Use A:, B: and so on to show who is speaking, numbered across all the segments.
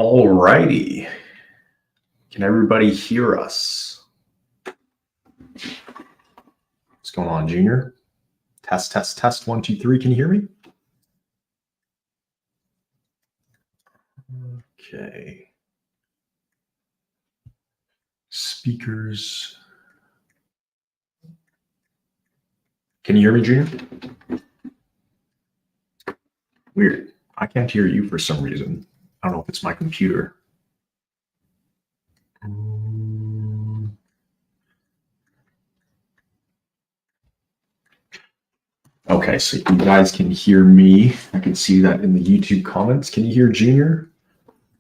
A: All righty. Can everybody hear us? What's going on, Junior? Test, test, test. 1, 2, 3. Can you hear me? Okay. Speakers. Can you hear me, Junior? Weird. I can't hear you for some reason. I don't know if it's my computer. Okay, so you guys can hear me. I can see that in the YouTube comments. Can you hear Junior?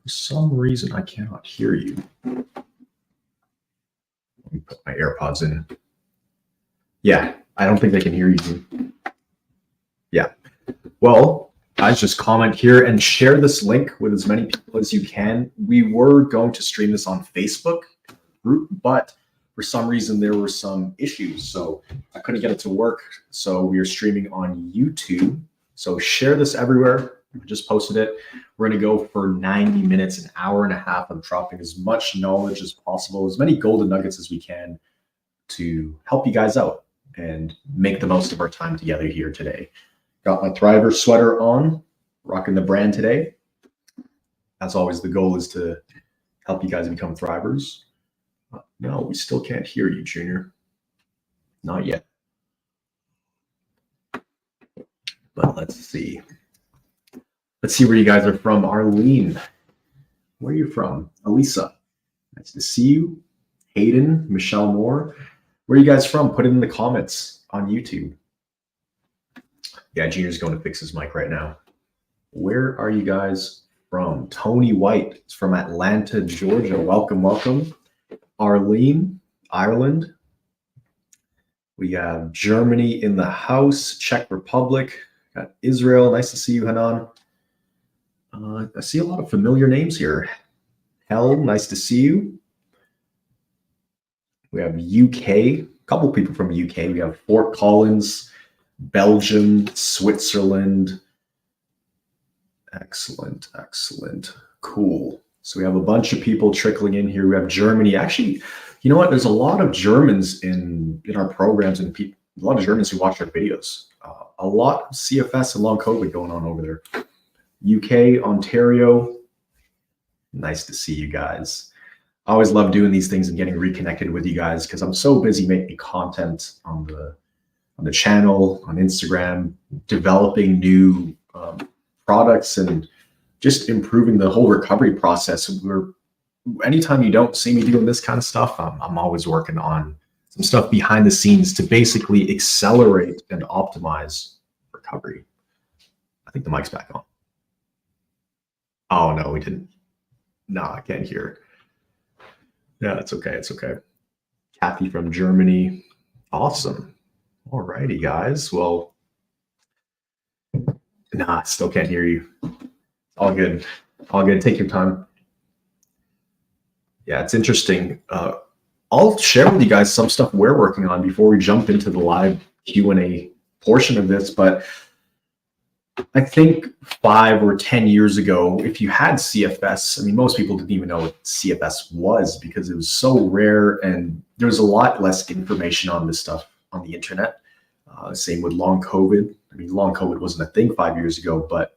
A: For some reason, I cannot hear you. Let me put my AirPods in. Yeah, I don't think they can hear you. Yeah. Well, guys, just comment here and share this link with as many people as you can. We were going to stream this on Facebook group, but for some reason there were some issues, so I couldn't get it to work. So we are streaming on YouTube. So share this everywhere. I just posted it. We're going to go for 90 minutes, an hour and a half. I'm dropping as much knowledge as possible, as many golden nuggets as we can to help you guys out and make the most of our time together here today. Got my Thriver sweater on, rocking the brand today. As always, the goal is to help you guys become Thrivers. No, we still can't hear you, Junior. Not yet. But let's see. Let's see where you guys are from. Arlene, where are you from? Elisa, nice to see you. Hayden, Michelle Moore, where are you guys from? Put it in the comments on YouTube. Yeah, Junior's going to fix his mic right now. Where are you guys from? Tony White is from Atlanta, Georgia. Welcome, welcome. Arlene, Ireland. We have Germany in the house. Czech Republic. Got Israel. Nice to see you, Hanan. I see a lot of familiar names here. Hell, nice to see you. We have UK. A couple people from UK. We have Fort Collins, Belgium, Switzerland. Excellent, excellent. Cool. So we have a bunch of people trickling in here. We have Germany. Actually, you know what? There's a lot of Germans in our programs and a lot of Germans who watch our videos. A lot of CFS and long COVID going on over there. UK, Ontario. Nice to see you guys. I always love doing these things and getting reconnected with you guys because I'm so busy making content on the channel, on Instagram, developing new products and just improving the whole recovery process. Anytime you don't see me doing this kind of stuff, I'm always working on some stuff behind the scenes to basically accelerate and optimize recovery. I think the mic's back on. Oh, no, we didn't. No, I can't hear. Yeah, it's okay. It's okay. Kathy from Germany. Awesome. All righty, guys. Well, nah, still can't hear you. All good. All good. Take your time. Yeah, it's interesting. I'll share with you guys some stuff we're working on before we jump into the live Q&A portion of this. But I think 5 or 10 years ago, if you had CFS, I mean, most people didn't even know what CFS was because it was so rare and there was a lot less information on this stuff on the internet. Same with long COVID. I mean, long COVID wasn't a thing 5 years ago, but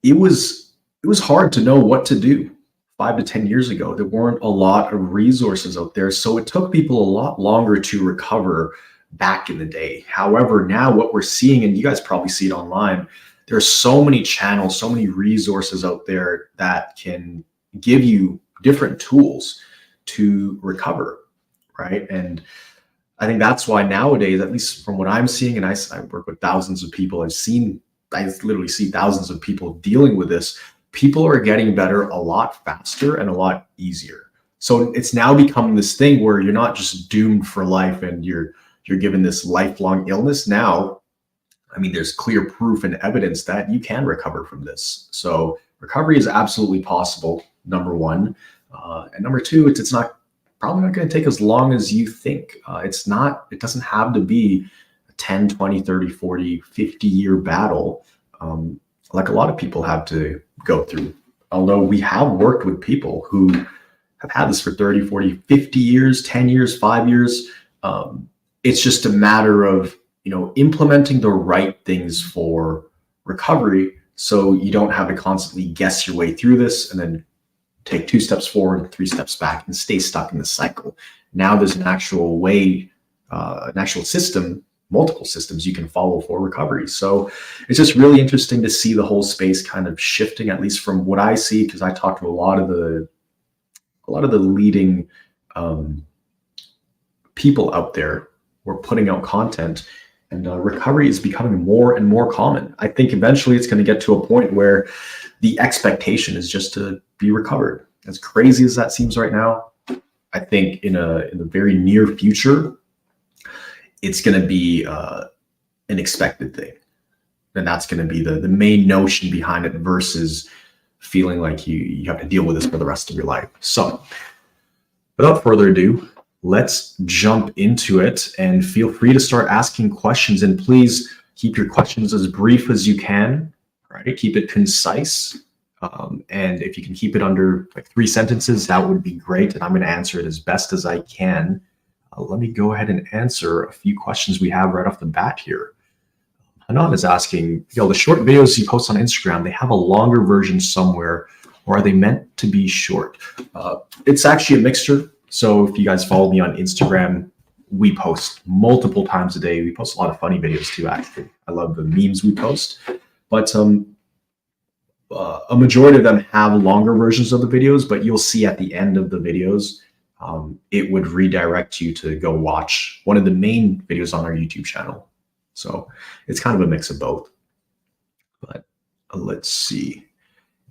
A: it was hard to know what to do 5 to 10 years ago. There weren't a lot of resources out there, so it took people a lot longer to recover back in the day. However, now what we're seeing, and you guys probably see it online, there's so many channels, so many resources out there that can give you different tools to recover, right? And I think that's why nowadays, at least from what I'm seeing, and I work with thousands of people, I literally see thousands of people dealing with this. People are getting better a lot faster and a lot easier. So it's now becoming this thing where you're not just doomed for life and you're given this lifelong illness. Now, I mean, there's clear proof and evidence that you can recover from this. So recovery is absolutely possible, number one. And number two, it's probably not going to take as long as you think. It doesn't have to be a 10, 20, 30, 40, 50-year battle. like a lot of people have to go through. Although we have worked with people who have had this for 30, 40, 50 years, 10 years, 5 years. It's just a matter of, implementing the right things for recovery, so you don't have to constantly guess your way through this and then take 2 steps forward, 3 steps back, and stay stuck in the cycle. Now there's an actual way, an actual system, multiple systems you can follow for recovery. So it's just really interesting to see the whole space kind of shifting, at least from what I see, because I talk to a lot of the leading people out there who are putting out content, and recovery is becoming more and more common. I think eventually it's going to get to a point where the expectation is just to be recovered. As crazy as that seems right now, I think in the very near future, it's going to be an expected thing. And that's going to be the main notion behind it, versus feeling like you have to deal with this for the rest of your life. So without further ado, let's jump into it, and feel free to start asking questions. And please keep your questions as brief as you can, right? Keep it concise. And if you can keep it under like 3 sentences, that would be great. And I'm going to answer it as best as I can. Let me go ahead and answer a few questions we have right off the bat here. Hanan is asking, the short videos you post on Instagram, they have a longer version somewhere, or are they meant to be short? It's actually a mixture. So if you guys follow me on Instagram, we post multiple times a day. We post a lot of funny videos too, actually. I love the memes we post. But a majority of them have longer versions of the videos, but you'll see at the end of the videos, it would redirect you to go watch one of the main videos on our YouTube channel. So it's kind of a mix of both. But let's see.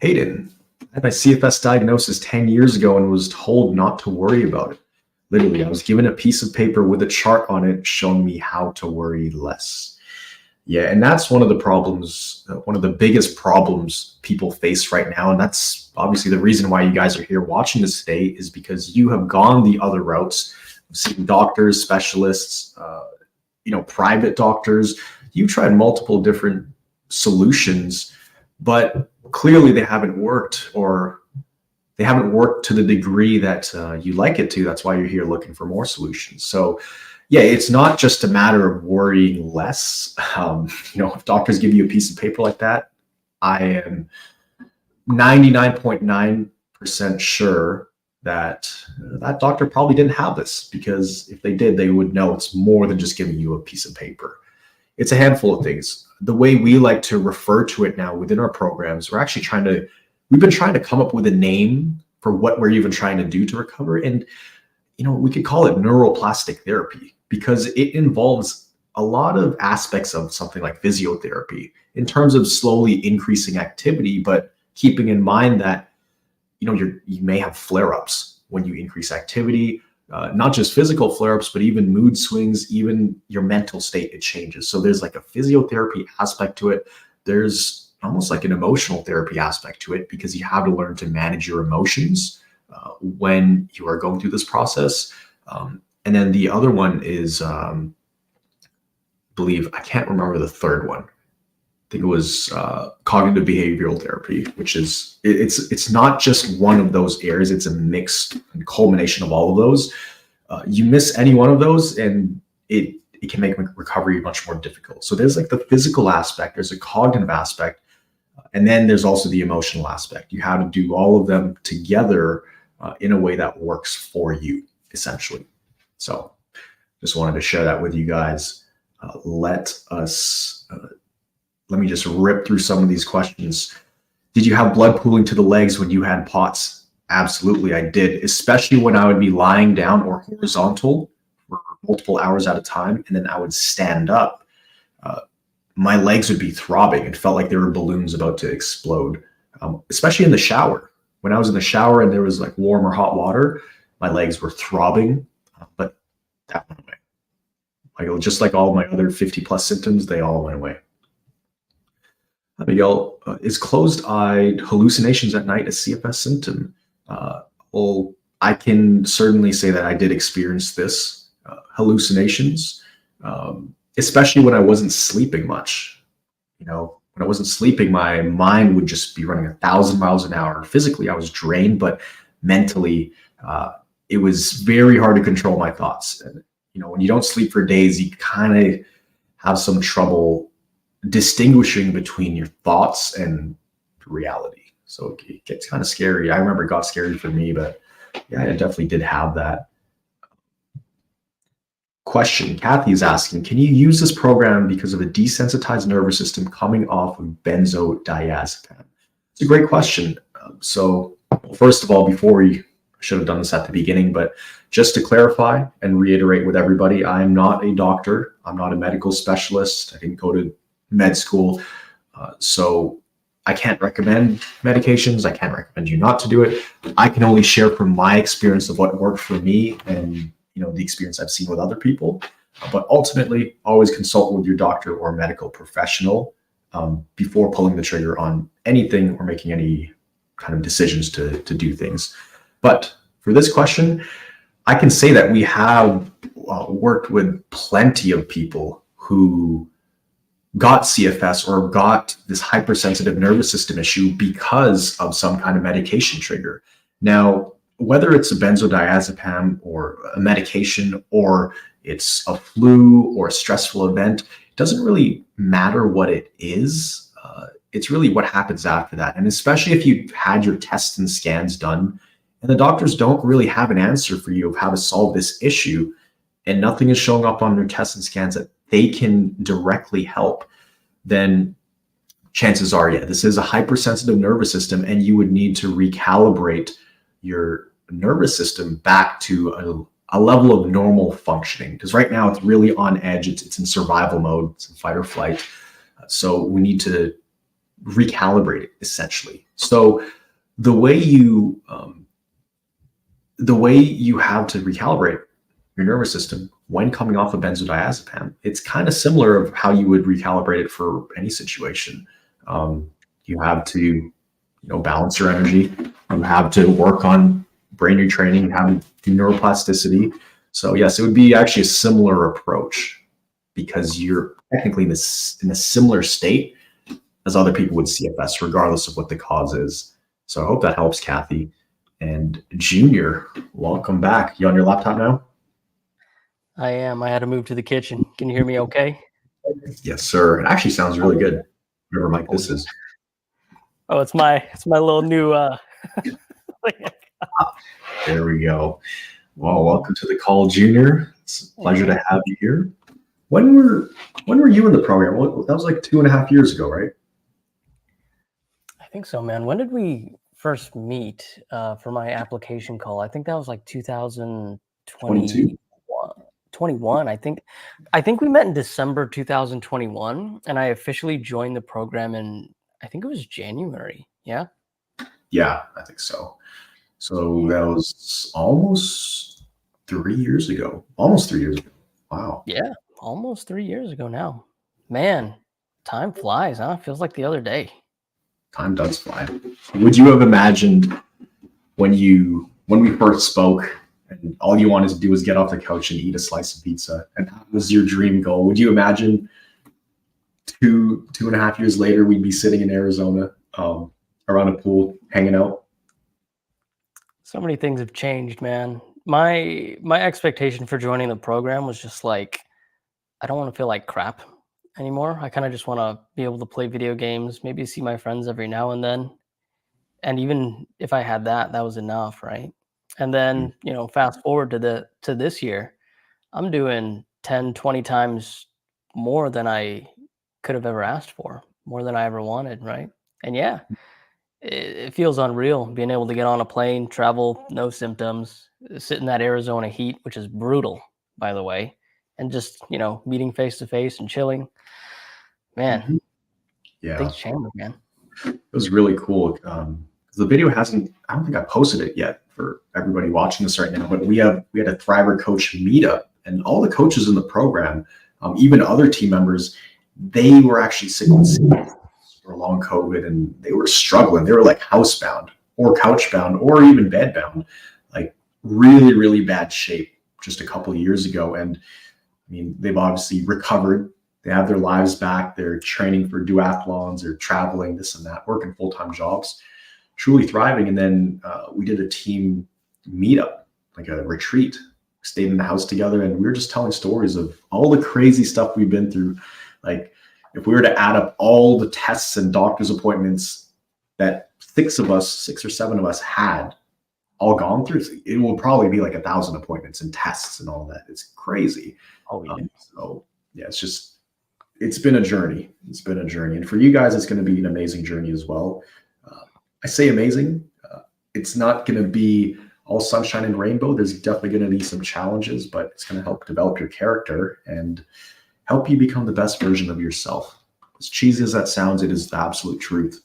A: Hayden, I had my CFS diagnosis 10 years ago and was told not to worry about it. Literally, I was given a piece of paper with a chart on it showing me how to worry less. Yeah, and that's one of the problems, one of the biggest problems people face right now. And that's obviously the reason why you guys are here watching this today, is because you have gone the other routes, seeing doctors, specialists, private doctors. You've tried multiple different solutions, but clearly they haven't worked, or they haven't worked to the degree that you like it to. That's why you're here looking for more solutions. So yeah, it's not just a matter of worrying less. If doctors give you a piece of paper like that, I am 99.9% sure that that doctor probably didn't have this, because if they did, they would know it's more than just giving you a piece of paper. It's a handful of things. The way we like to refer to it now within our programs, we've been trying to come up with a name for what we're even trying to do to recover. And, we could call it neuroplastic therapy, because it involves a lot of aspects of something like physiotherapy in terms of slowly increasing activity, but keeping in mind that, you may have flare-ups when you increase activity, not just physical flare-ups, but even mood swings, even your mental state, it changes. So there's like a physiotherapy aspect to it. There's almost like an emotional therapy aspect to it, because you have to learn to manage your emotions when you are going through this process. And then the other one is, I can't remember the third one. I think it was cognitive behavioral therapy, which is, it's not just one of those areas. It's a mix and culmination of all of those. You miss any one of those, and it can make recovery much more difficult. So there's like the physical aspect, there's a cognitive aspect, and then there's also the emotional aspect. You have to do all of them together in a way that works for you, essentially. So just wanted to share that with you guys. Let me just rip through some of these questions. Did you have blood pooling to the legs when you had POTS? Absolutely, I did, especially when I would be lying down or horizontal for multiple hours at a time, and then I would stand up. My legs would be throbbing. It felt like there were balloons about to explode, especially in the shower. When I was in the shower and there was like warm or hot water, my legs were throbbing, but that went away. Just like all my other 50+ symptoms, they all went away. Miguel, is closed-eyed hallucinations at night a CFS symptom? Well, I can certainly say that I did experience this, hallucinations, especially when I wasn't sleeping much. when I wasn't sleeping, my mind would just be running 1,000 miles an hour. Physically, I was drained, but mentally, it was very hard to control my thoughts. And, when you don't sleep for days, you kind of have some trouble distinguishing between your thoughts and reality. So it gets kind of scary. I remember it got scary for me, but yeah, I definitely did have that. Question. Kathy is asking, can you use this program because of a desensitized nervous system coming off of benzodiazepam? It's a great question. So first of all, I should have done this at the beginning, but just to clarify and reiterate with everybody, I'm not a doctor. I'm not a medical specialist. I didn't go to med school. So I can't recommend medications. I can't recommend you not to do it. I can only share from my experience of what worked for me and the experience I've seen with other people. But ultimately, always consult with your doctor or medical professional before pulling the trigger on anything or making any kind of decisions to do things. But for this question, I can say that we have worked with plenty of people who got CFS or got this hypersensitive nervous system issue because of some kind of medication trigger. Now, whether it's a benzodiazepam or a medication or it's a flu or a stressful event, it doesn't really matter what it is. It's really what happens after that. And especially if you've had your tests and scans done and the doctors don't really have an answer for you of how to solve this issue and nothing is showing up on their tests and scans that they can directly help, then chances are, yeah, this is a hypersensitive nervous system and you would need to recalibrate your nervous system back to a level of normal functioning. Because right now it's really on edge. It's in survival mode. It's in fight or flight. So we need to recalibrate it essentially. So the way you have to recalibrate your nervous system when coming off of benzodiazepam, it's kind of similar of how you would recalibrate it for any situation. You have to, balance your energy. You have to work on brain retraining, you have to do neuroplasticity. So yes, it would be actually a similar approach because you're technically in a similar state as other people with CFS, regardless of what the cause is. So I hope that helps, Kathy. And Junior, welcome back. You on your laptop now?
B: I am. I had to move to the kitchen. Can you hear me okay?
A: Yes, sir. It actually sounds really good. Whatever mic this is.
B: Oh, it's my little new
A: There we go. Well, welcome to the call, Junior. It's a pleasure to have you here. When were you in the program? That was like 2.5 years ago, right?
B: I think so, man. When did we first meet for my application call? I think that was like 2021. I think we met in December 2021, and I officially joined the program in, I think it was January. Yeah.
A: Yeah, I think so. So that was almost 3 years ago. Almost 3 years ago. Wow.
B: Yeah, almost 3 years ago now. Man, time flies, huh? Feels like the other day.
A: Time does fly. Would you have imagined when we first spoke and all you wanted to do was get off the couch and eat a slice of pizza, and that was your dream goal? Would you imagine 2.5 years later we'd be sitting in Arizona around a pool hanging out?
B: So many things have changed, man. My expectation for joining the program was just like, I don't want to feel like crap anymore. I kind of just want to be able to play video games, maybe see my friends every now and then. And even if I had that was enough, right? And then, fast forward to this year, I'm doing 10, 20 times more than I could have ever asked for, more than I ever wanted, right? And yeah, it feels unreal being able to get on a plane, travel, no symptoms, sit in that Arizona heat, which is brutal, by the way, and just, meeting face to face and chilling. Man,
A: Yeah,
B: things change, man.
A: It was really cool. The video I don't think I posted it yet for everybody watching this right now, but we had a Thriver coach meetup, and all the coaches in the program, even other team members, they were actually sick with CFS or long COVID, and they were struggling. They were like housebound or couchbound or even bedbound, like really, really bad shape just a couple of years ago. And I mean, they've obviously recovered They have their lives back. They're training for duathlons, they're traveling, this and that, working full-time jobs, truly thriving. And then we did a team meetup, like a retreat, stayed in the house together, and we were just telling stories of all the crazy stuff we've been through. Like, if we were to add up all the tests and doctor's appointments that 6 or 7 of us had all gone through, it will probably be like 1,000 appointments and tests and all that. It's crazy.
B: Oh, yeah.
A: So yeah, it's been a journey. It's been a journey. And for you guys, it's going to be an amazing journey as well. I say amazing. It's not going to be all sunshine and rainbow. There's definitely going to be some challenges, but it's going to help develop your character and help you become the best version of yourself. As cheesy as that sounds, it is the absolute truth,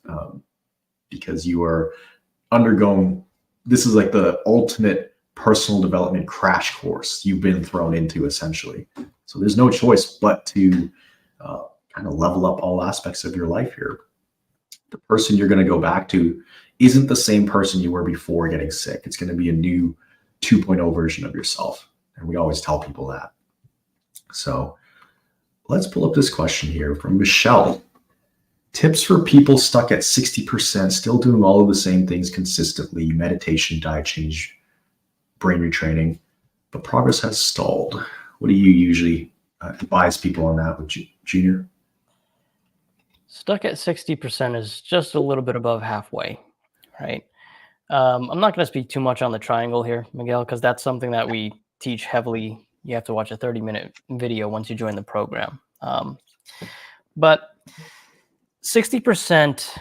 A: because you are undergoing, this is like the ultimate personal development crash course you've been thrown into, essentially. So there's no choice but to kind of level up all aspects of your life here. The person you're going to go back to isn't the same person you were before getting sick. It's going to be a new 2.0 version of yourself. And we always tell people that. So let's pull up this question here from Michelle. Tips for people stuck at 60%, still doing all of the same things consistently: meditation, diet change, brain retraining, but progress has stalled. What do you usually advise people on that with Junior?
B: Stuck at 60% is just a little bit above halfway, right? I'm not going to speak too much on the triangle here, Miguel, because that's something that we teach heavily. You have to watch a 30-minute video once you join the program. But 60%,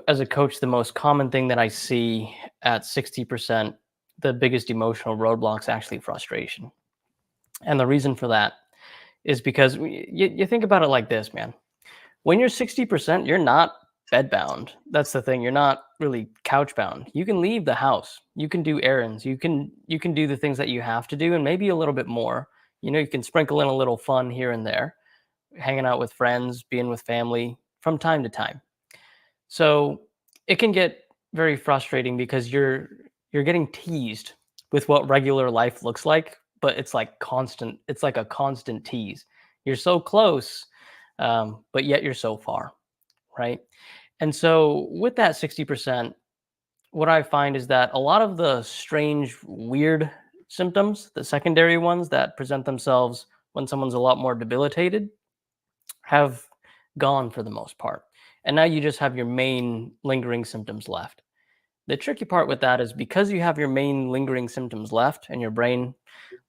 B: as a coach, the most common thing that I see at 60%, the biggest emotional roadblock is actually frustration. And the reason for that is because you think about it like this, man. When you're 60%, you're not bedbound. That's the thing. You're not really couch bound. You can leave the house. You can do errands. You can do the things that you have to do, and maybe a little bit more. You can sprinkle in a little fun here and there, hanging out with friends, being with family from time to time. So it can get very frustrating because you're getting teased with what regular life looks like, but it's like constant. It's like a constant tease. You're so close, but yet you're so far, right? And so with that 60%, what I find is that a lot of the strange, weird symptoms, the secondary ones that present themselves when someone's a lot more debilitated, have gone for the most part. And now you just have your main lingering symptoms left. The tricky part with that is because you have your main lingering symptoms left and your brain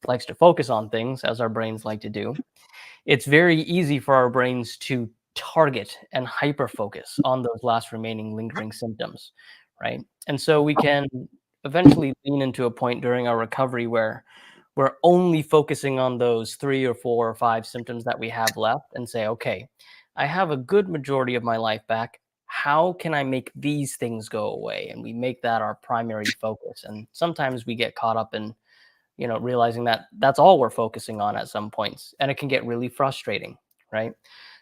B: likes to focus on things, as our brains like to do, it's very easy for our brains to target and hyper focus on those last remaining lingering symptoms, right? And so we can eventually lean into a point during our recovery where we're only focusing on those 3 or 4 or 5 symptoms that we have left and say, okay, I have a good majority of my life back. How can I make these things go away? And we make that our primary focus. And sometimes we get caught up in realizing that that's all we're focusing on at some points, and it can get really frustrating, right?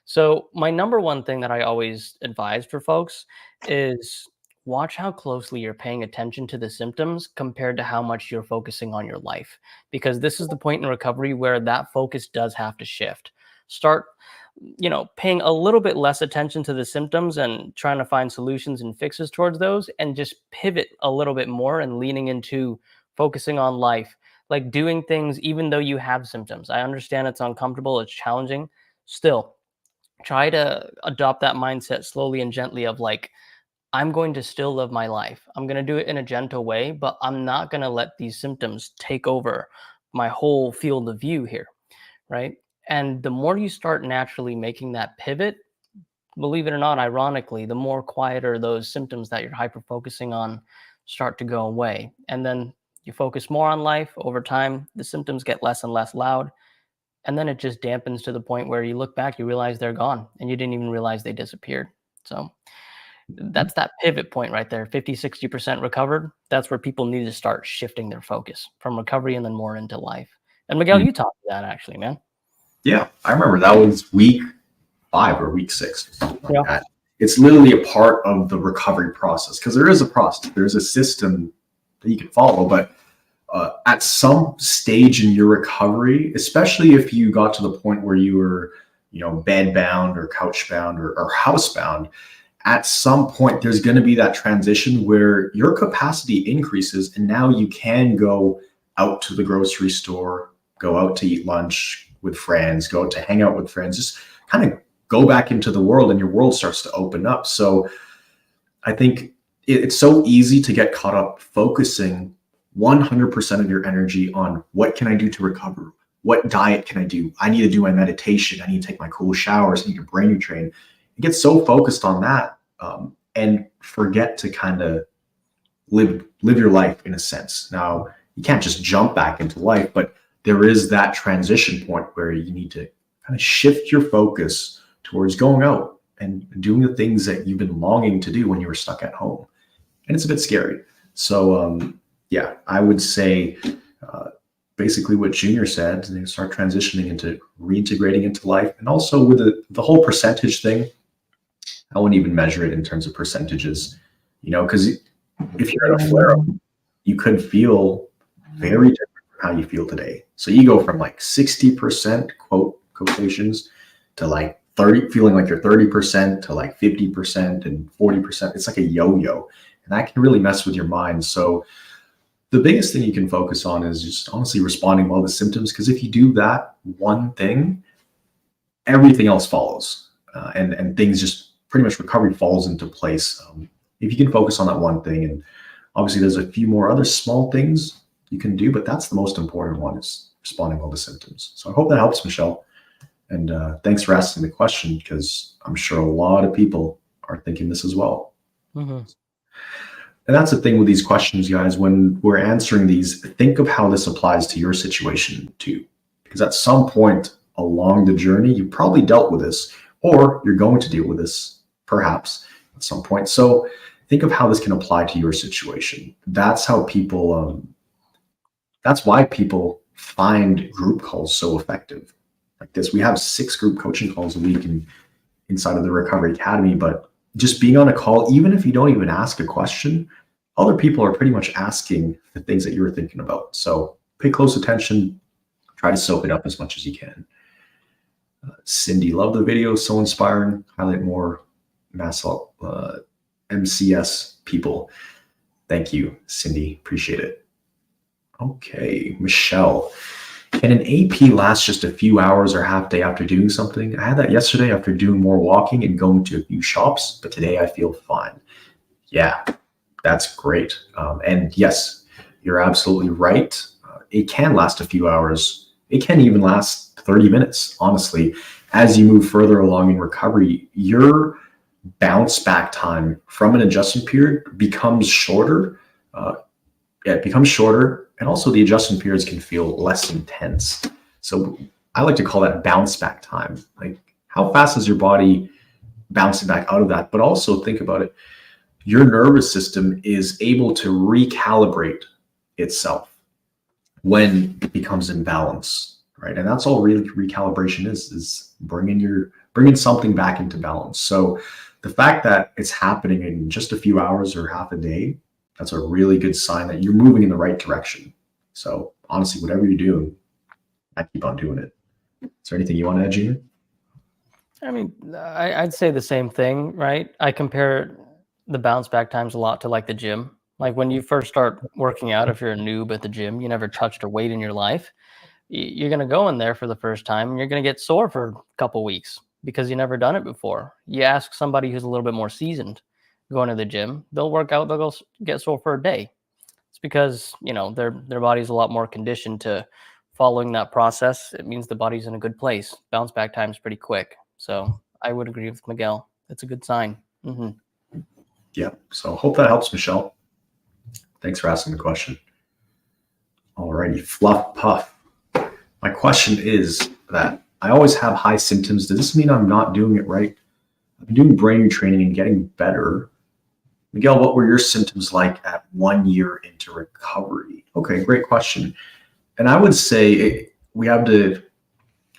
B: So my number one thing that I always advise for folks is watch how closely you're paying attention to the symptoms compared to how much you're focusing on your life, because this is the point in recovery where that focus does have to shift. Start paying a little bit less attention to the symptoms and trying to find solutions and fixes towards those, and just pivot a little bit more and leaning into focusing on life, like doing things even though you have symptoms. I understand it's uncomfortable, it's challenging. Still, try to adopt that mindset slowly and gently of like, I'm going to still live my life. I'm going to do it in a gentle way, but I'm not going to let these symptoms take over my whole field of view here, right? And the more you start naturally making that pivot, believe it or not, ironically, the more quieter those symptoms that you're hyper focusing on start to go away. And then you focus more on life over time, the symptoms get less and less loud. And then it just dampens to the point where you look back, you realize they're gone and you didn't even realize they disappeared. So that's that pivot point right there. 50, 60% recovered. That's where people need to start shifting their focus from recovery and then more into life. And Miguel, you talked to that actually, man.
A: Yeah, I remember that was week 5 or week 6.
B: Yeah.
A: That. It's literally a part of the recovery process, because there is a process, there's a system that you can follow. But at some stage in your recovery, especially if you got to the point where you were, bed bound or couch bound or house bound, at some point there's going to be that transition where your capacity increases and now you can go out to the grocery store, go out to eat lunch with friends, go out to hang out with friends, just kind of go back into the world, and your world starts to open up. So I think it's so easy to get caught up focusing 100% of your energy on what can I do to recover? What diet can I do? I need to do my meditation. I need to take my cool showers. I need to brain retrain. You get so focused on that and forget to kind of live your life in a sense. Now, you can't just jump back into life, but there is that transition point where you need to kind of shift your focus towards going out and doing the things that you've been longing to do when you were stuck at home. And it's a bit scary. So, yeah, I would say basically what Junior said, start transitioning into reintegrating into life. And also with the whole percentage thing, I wouldn't even measure it in terms of percentages, because if you're in a flare-up, you could feel very different from how you feel today. So you go from like 60% quotations to like 30, feeling like you're 30% to like 50% and 40%. It's like a yo-yo, and that can really mess with your mind. So the biggest thing you can focus on is just honestly responding well to symptoms, because if you do that one thing, everything else follows, and things just pretty much recovery falls into place. If you can focus on that one thing, and obviously there's a few more other small things you can do, but that's the most important one, is responding well to symptoms. So I hope that helps, Michelle. And thanks for asking the question, because I'm sure a lot of people are thinking this as well.
B: Mm-hmm.
A: And that's the thing with these questions, guys. When we're answering these, think of how this applies to your situation too. Because at some point along the journey, you probably dealt with this, or you're going to deal with this perhaps at some point. So think of how this can apply to your situation. That's how people, that's why people find group calls so effective. Like this, we have 6 group coaching calls a week inside of the Recovery Academy, but just being on a call, even if you don't even ask a question, other people are pretty much asking the things that you were thinking about. So pay close attention, try to soak it up as much as you can. Cindy, love the video, so inspiring. Highlight more MCS people. Thank you, Cindy, appreciate it. Okay, Michelle. Can an AP last just a few hours or half day after doing something? I had that yesterday after doing more walking and going to a few shops, but today I feel fine. Yeah, that's great. And yes, you're absolutely right. It can last a few hours. It can even last 30 minutes, honestly. As you move further along in recovery, your bounce back time from an adjustment period becomes shorter. It becomes shorter, and also the adjustment periods can feel less intense. So I like to call that bounce back time. Like, how fast is your body bouncing back out of that? But also think about it. Your nervous system is able to recalibrate itself when it becomes imbalanced, right? And that's all really recalibration is bringing something back into balance. So the fact that it's happening in just a few hours or half a day, that's a really good sign that you're moving in the right direction. So honestly, whatever you're doing, I keep on doing it. Is there anything you want to add, Gina?
B: I mean, I'd say the same thing, right? I compare the bounce back times a lot to like the gym. Like when you first start working out, if you're a noob at the gym, you never touched a weight in your life, you're going to go in there for the first time and you're going to get sore for a couple weeks because you never done it before. You ask somebody who's a little bit more seasoned going to the gym, they'll work out, they'll go get sore for a day. It's because, their body's a lot more conditioned to following that process. It means the body's in a good place. Bounce back time is pretty quick. So I would agree with Miguel. That's a good sign. Mm-hmm.
A: Yeah. So hope that helps, Michelle. Thanks for asking the question. Alrighty, Fluff Puff. My question is that I always have high symptoms. Does this mean I'm not doing it right? I've been doing brain retraining and getting better. Miguel, what were your symptoms like at 1 year into recovery? Okay, great question. And I would say we have to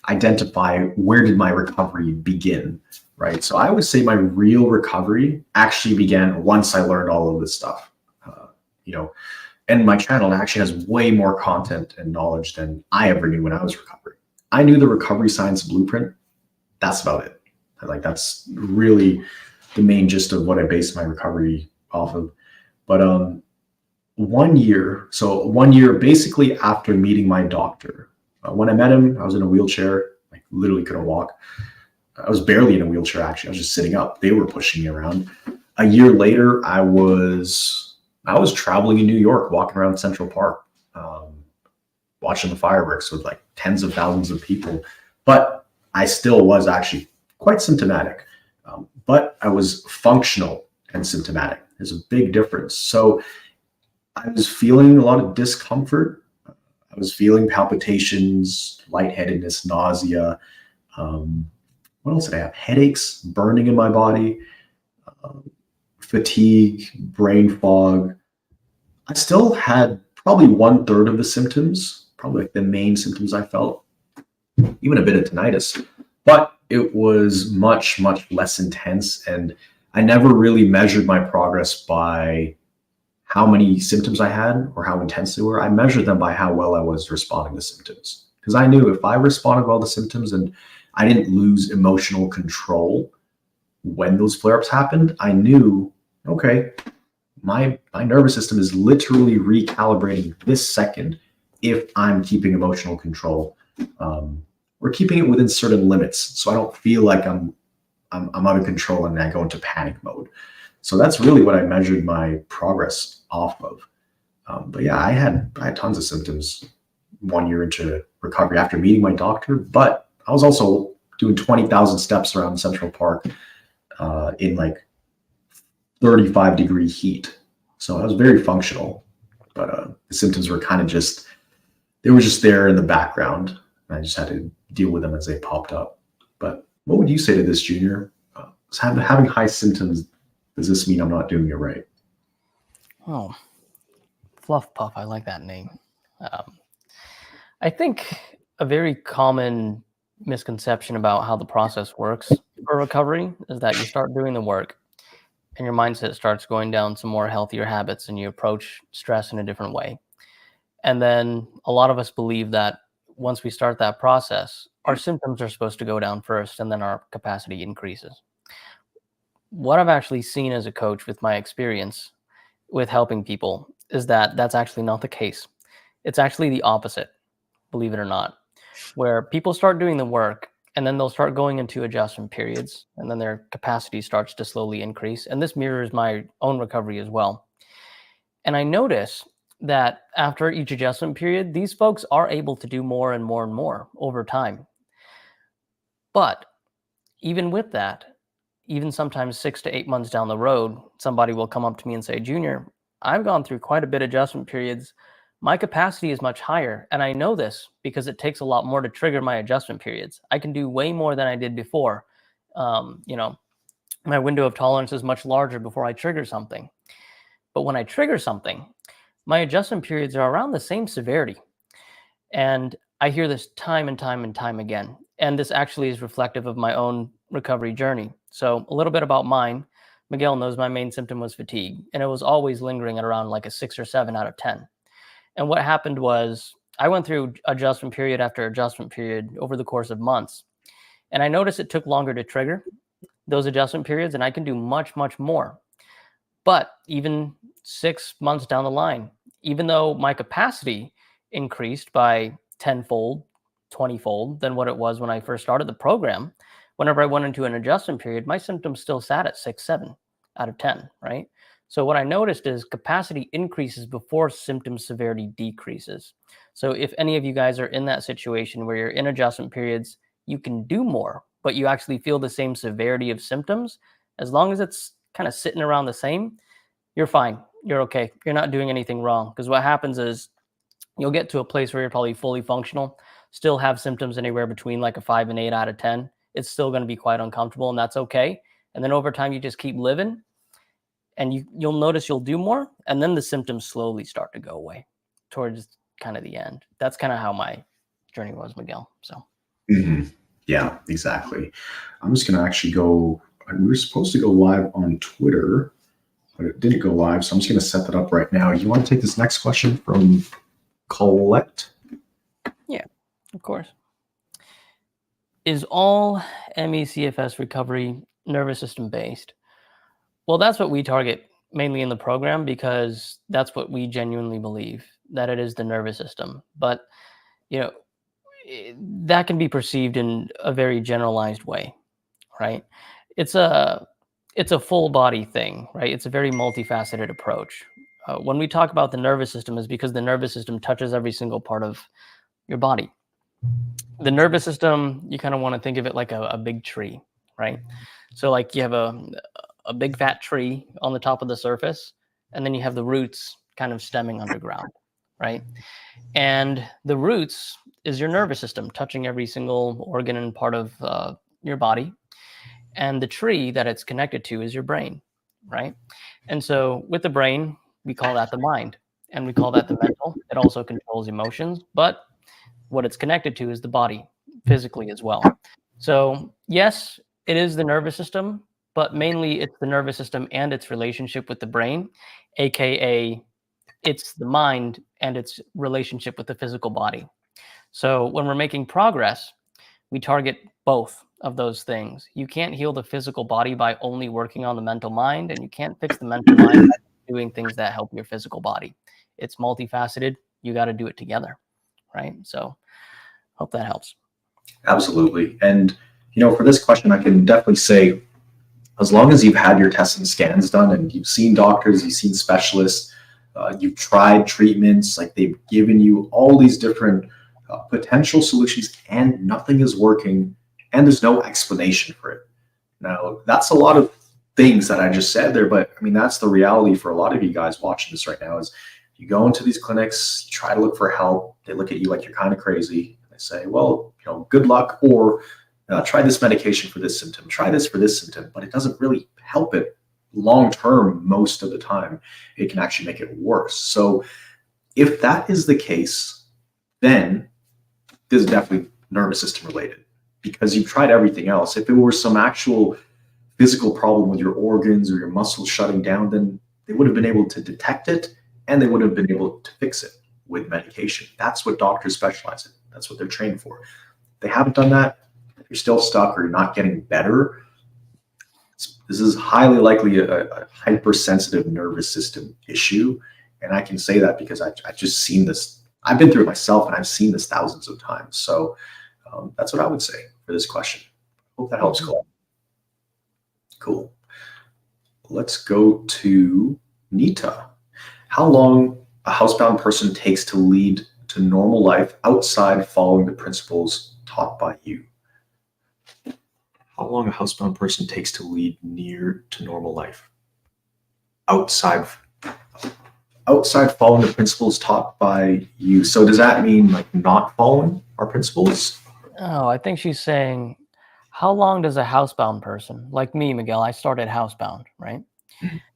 A: identify, where did my recovery begin, right? So I would say my real recovery actually began once I learned all of this stuff. And my channel actually has way more content and knowledge than I ever knew when I was recovering. I knew the recovery science blueprint that's about it. Like that's really the main gist of what I base my recovery off of. But 1 year basically after meeting my doctor, when I met him, I was in a wheelchair, like literally couldn't walk. I was barely in a wheelchair, actually. I was just sitting up. They were pushing me around. A year later, I was traveling in New York, walking around Central Park, watching the fireworks with like tens of thousands of people. But I still was actually quite symptomatic. But I was functional and symptomatic. There's a big difference. So I was feeling a lot of discomfort. I was feeling palpitations, lightheadedness, nausea. What else did I have? Headaches, burning in my body, fatigue, brain fog. I still had probably 1/3 of the symptoms, probably like the main symptoms I felt, even a bit of tinnitus, but it was much, much less intense. And I never really measured my progress by how many symptoms I had or how intense they were. I measured them by how well I was responding to symptoms. Because I knew if I responded well to symptoms and I didn't lose emotional control when those flare-ups happened, I knew, okay, my nervous system is literally recalibrating this second if I'm keeping emotional control. We're keeping it within certain limits, so I don't feel like I'm out of control and I go into panic mode. So that's really what I measured my progress off of. But yeah, I had tons of symptoms 1 year into recovery after meeting my doctor, but I was also doing 20,000 steps around Central Park in like 35-degree heat. So I was very functional, but the symptoms were kind of they were just there in the background. And I just had to deal with them as they popped up. But what would you say to this, Junior? Having high symptoms, does this mean I'm not doing it right?
B: Oh, Fluff Puff. I like that name. I think a very common misconception about how the process works for recovery is that you start doing the work and your mindset starts going down some more healthier habits and you approach stress in a different way. And then a lot of us believe that once we start that process, our symptoms are supposed to go down first and then our capacity increases. What I've actually seen as a coach with my experience with helping people is that that's actually not the case. It's actually the opposite, believe it or not, where people start doing the work and then they'll start going into adjustment periods and then their capacity starts to slowly increase. And this mirrors my own recovery as well. And I notice that after each adjustment period, these folks are able to do more and more and more over time. But even with that, even sometimes 6 to 8 months down the road, somebody will come up to me and say, Junior, I've gone through quite a bit of adjustment periods. My capacity is much higher. And I know this because it takes a lot more to trigger my adjustment periods. I can do way more than I did before. My window of tolerance is much larger before I trigger something. But when I trigger something, my adjustment periods are around the same severity. And I hear this time and time and time again. And this actually is reflective of my own recovery journey. So a little bit about mine. Miguel knows my main symptom was fatigue, and it was always lingering at around like a 6 or 7 out of 10. And what happened was I went through adjustment period after adjustment period over the course of months. And I noticed it took longer to trigger those adjustment periods, and I can do much, much more. But even 6 months down the line, even though my capacity increased by 10-fold, 20-fold than what it was when I first started the program, whenever I went into an adjustment period, my symptoms still sat at 6, 7 out of 10, right? So what I noticed is capacity increases before symptom severity decreases. So if any of you guys are in that situation where you're in adjustment periods, you can do more, but you actually feel the same severity of symptoms, as long as it's kind of sitting around the same, you're fine. You're okay. You're not doing anything wrong. Because what happens is you'll get to a place where you're probably fully functional, still have symptoms anywhere between like a 5 and 8 out of 10. It's still going to be quite uncomfortable, and that's okay. And then over time, you just keep living, and you'll notice you'll do more, and then the symptoms slowly start to go away towards kind of the end. That's kind of how my journey was, Miguel. So.
A: Yeah, exactly. I'm just going to actually go. We were supposed to go live on Twitter, but it didn't go live. So I'm just going to set that up right now. You want to take this next question from Colette?
B: Yeah, of course. Is all ME/CFS recovery nervous system based? Well, that's what we target mainly in the program because that's what we genuinely believe, that it is the nervous system. But, you know, that can be perceived in a very generalized way, right? It's a it's a full body thing, right? It's a very multifaceted approach. When we talk about the nervous system, is because the nervous system touches every single part of your body. The nervous system, you kind of want to think of it like a big tree, right? So like you have a big fat tree on the top of the surface, and then you have the roots kind of stemming underground, right? And the roots is your nervous system touching every single organ and part of your body. And the tree that it's connected to is your brain, right? And so with the brain, we call that the mind, and we call that the mental. It also controls emotions, but what it's connected to is the body physically as well. So yes, it is the nervous system, but mainly it's the nervous system and its relationship with the brain, aka it's the mind and its relationship with the physical body. So when we're making progress, we target both of those things. You can't heal the physical body by only working on the mental mind, and you can't fix the mental mind by doing things that help your physical body. It's multifaceted. You got to do it together, right? So hope that helps.
A: Absolutely. And, for this question, I can definitely say, as long as you've had your tests and scans done and you've seen doctors, you've seen specialists, you've tried treatments, like they've given you all these different potential solutions and nothing is working and there's no explanation for it. Now, that's a lot of things that I just said there, but I mean, that's the reality for a lot of you guys watching this right now is you go into these clinics, you try to look for help, they look at you like you're kind of crazy. They say, well, good luck, or try this medication for this symptom, try this for this symptom, but it doesn't really help it long term most of the time. It can actually make it worse. So if that is the case, then this is definitely nervous system related because you've tried everything else. If it were some actual physical problem with your organs or your muscles shutting down, then they would have been able to detect it and they would have been able to fix it with medication. That's what doctors specialize in. That's what they're trained for. If they haven't done that, you're still stuck or you're not getting better. This is highly likely a hypersensitive nervous system issue. And I can say that because I've just seen this. I've been through it myself and I've seen this thousands of times. So that's what I would say for this question. Hope that helps, Cole. Cool. Let's go to Nita. How long a housebound person takes to lead to normal life outside following the principles taught by you? How long a housebound person takes to lead near to normal life outside following the principles taught by you. So does that mean like not following our principles?
B: Oh, I think she's saying, how long does a housebound person, like me, Miguel, I started housebound, right?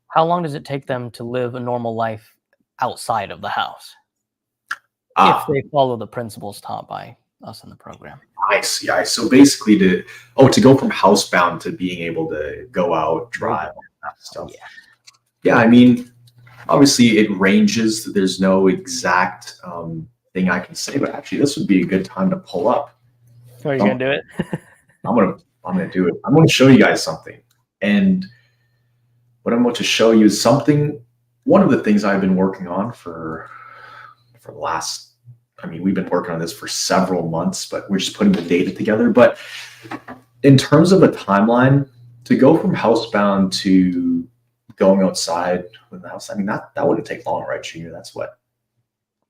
B: How long does it take them to live a normal life outside of the house if they follow the principles taught by us in the program?
A: I see. So basically to go from housebound to being able to go out, drive, all that stuff. Yeah, I mean, obviously it ranges. There's no exact thing I can say, but actually this would be a good time to pull up.
B: Are you gonna do it?
A: I'm gonna do it. I'm gonna show you guys something. And what I'm about to show you is one of the things I've been working on for the last, we've been working on this for several months, but we're just putting the data together. But in terms of a timeline, to go from housebound to going outside with the house, that wouldn't take long, right, Junior? That's what,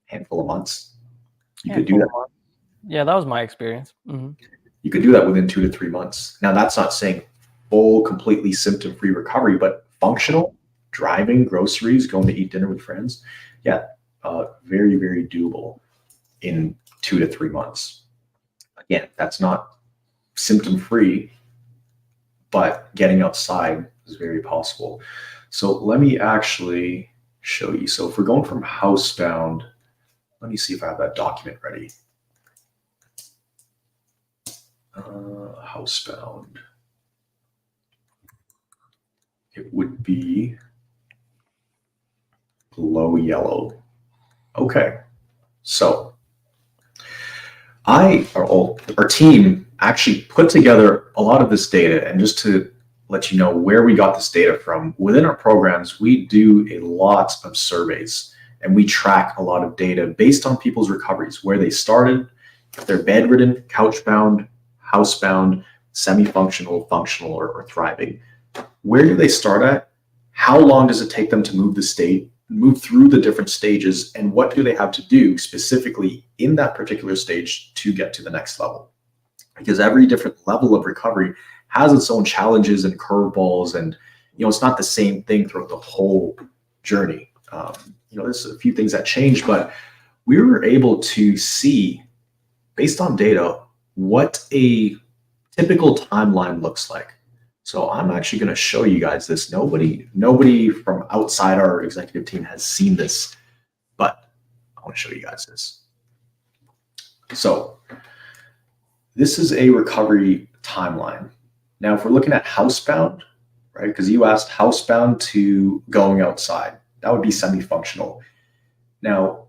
A: a handful of months? You could do that.
B: Yeah, that was my experience. Mm-hmm.
A: You could do that within 2 to 3 months. Now, that's not saying full, completely symptom-free recovery, but functional, driving, groceries, going to eat dinner with friends. Yeah, very, very doable in 2 to 3 months. Again, that's not symptom-free, but getting outside is very possible. So let me actually show you. So if we're going from housebound, let me see if I have that document ready. Housebound. It would be low yellow. Okay, so our team actually put together a lot of this data, and just to let you know where we got this data from, within our programs, we do a lot of surveys and we track a lot of data based on people's recoveries, where they started, if they're bedridden, couch-bound, housebound, semi-functional, functional, or thriving. Where do they start at? How long does it take them to move through the different stages, and what do they have to do specifically in that particular stage to get to the next level? Because every different level of recovery has its own challenges and curveballs, and it's not the same thing throughout the whole journey. There's a few things that change, but we were able to see, based on data, what a typical timeline looks like. So I'm actually going to show you guys this. Nobody from outside our executive team has seen this, but I want to show you guys this. So this is a recovery timeline. Now, if we're looking at housebound, right, because you asked housebound to going outside, that would be semi-functional. Now,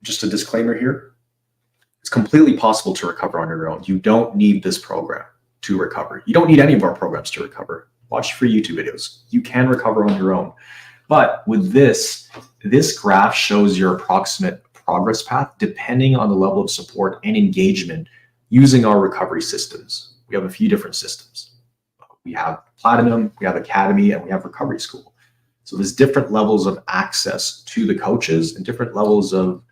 A: just a disclaimer here, it's completely possible to recover on your own. You don't need this program to recover. You don't need any of our programs to recover. Watch free YouTube videos. You can recover on your own. But with this graph shows your approximate progress path depending on the level of support and engagement using our recovery systems. We have a few different systems. We have Platinum, we have Academy, and we have Recovery School. So there's different levels of access to the coaches and different levels of,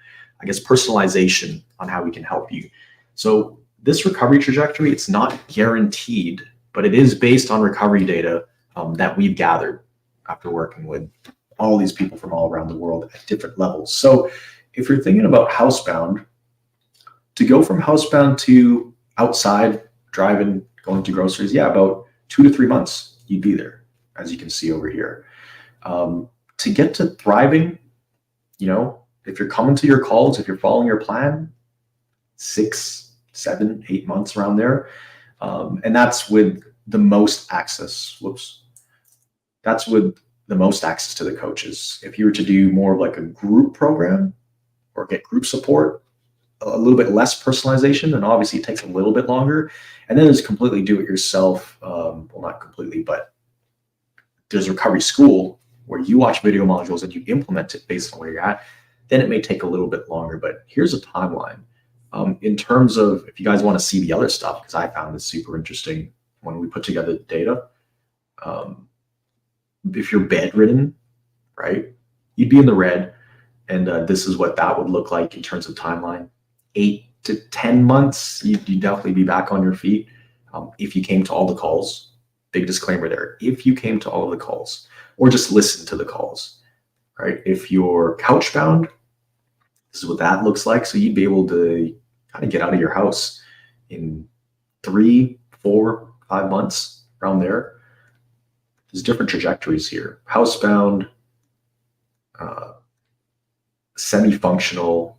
A: personalization on how we can help you. So this recovery trajectory, it's not guaranteed, but it is based on recovery data that we've gathered after working with all these people from all around the world at different levels. So if you're thinking about housebound, to go from housebound to outside, driving, going to groceries, about 2 to 3 months, you'd be there, as you can see over here. To get to thriving, if you're coming to your calls, if you're following your plan, 6, 7, 8 months around there. And that's with the most access. That's with the most access to the coaches. If you were to do more of like a group program or get group support, a little bit less personalization, and obviously it takes a little bit longer. And then there's completely do it yourself. Well, not completely, but there's Recovery School where you watch video modules and you implement it based on where you're at. Then it may take a little bit longer, but here's a timeline. In terms of, if you guys want to see the other stuff, because I found this super interesting when we put together the data. If you're bedridden, right, you'd be in the red. And this is what that would look like in terms of timeline. 8 to 10 months, you'd definitely be back on your feet. If you came to all the calls, big disclaimer there, if you came to all of the calls or just listen to the calls, right? If you're couch bound, this is what that looks like. So you'd be able to kind of get out of your house in 3, 4, 5 months around there. There's different trajectories here. Housebound, semi-functional,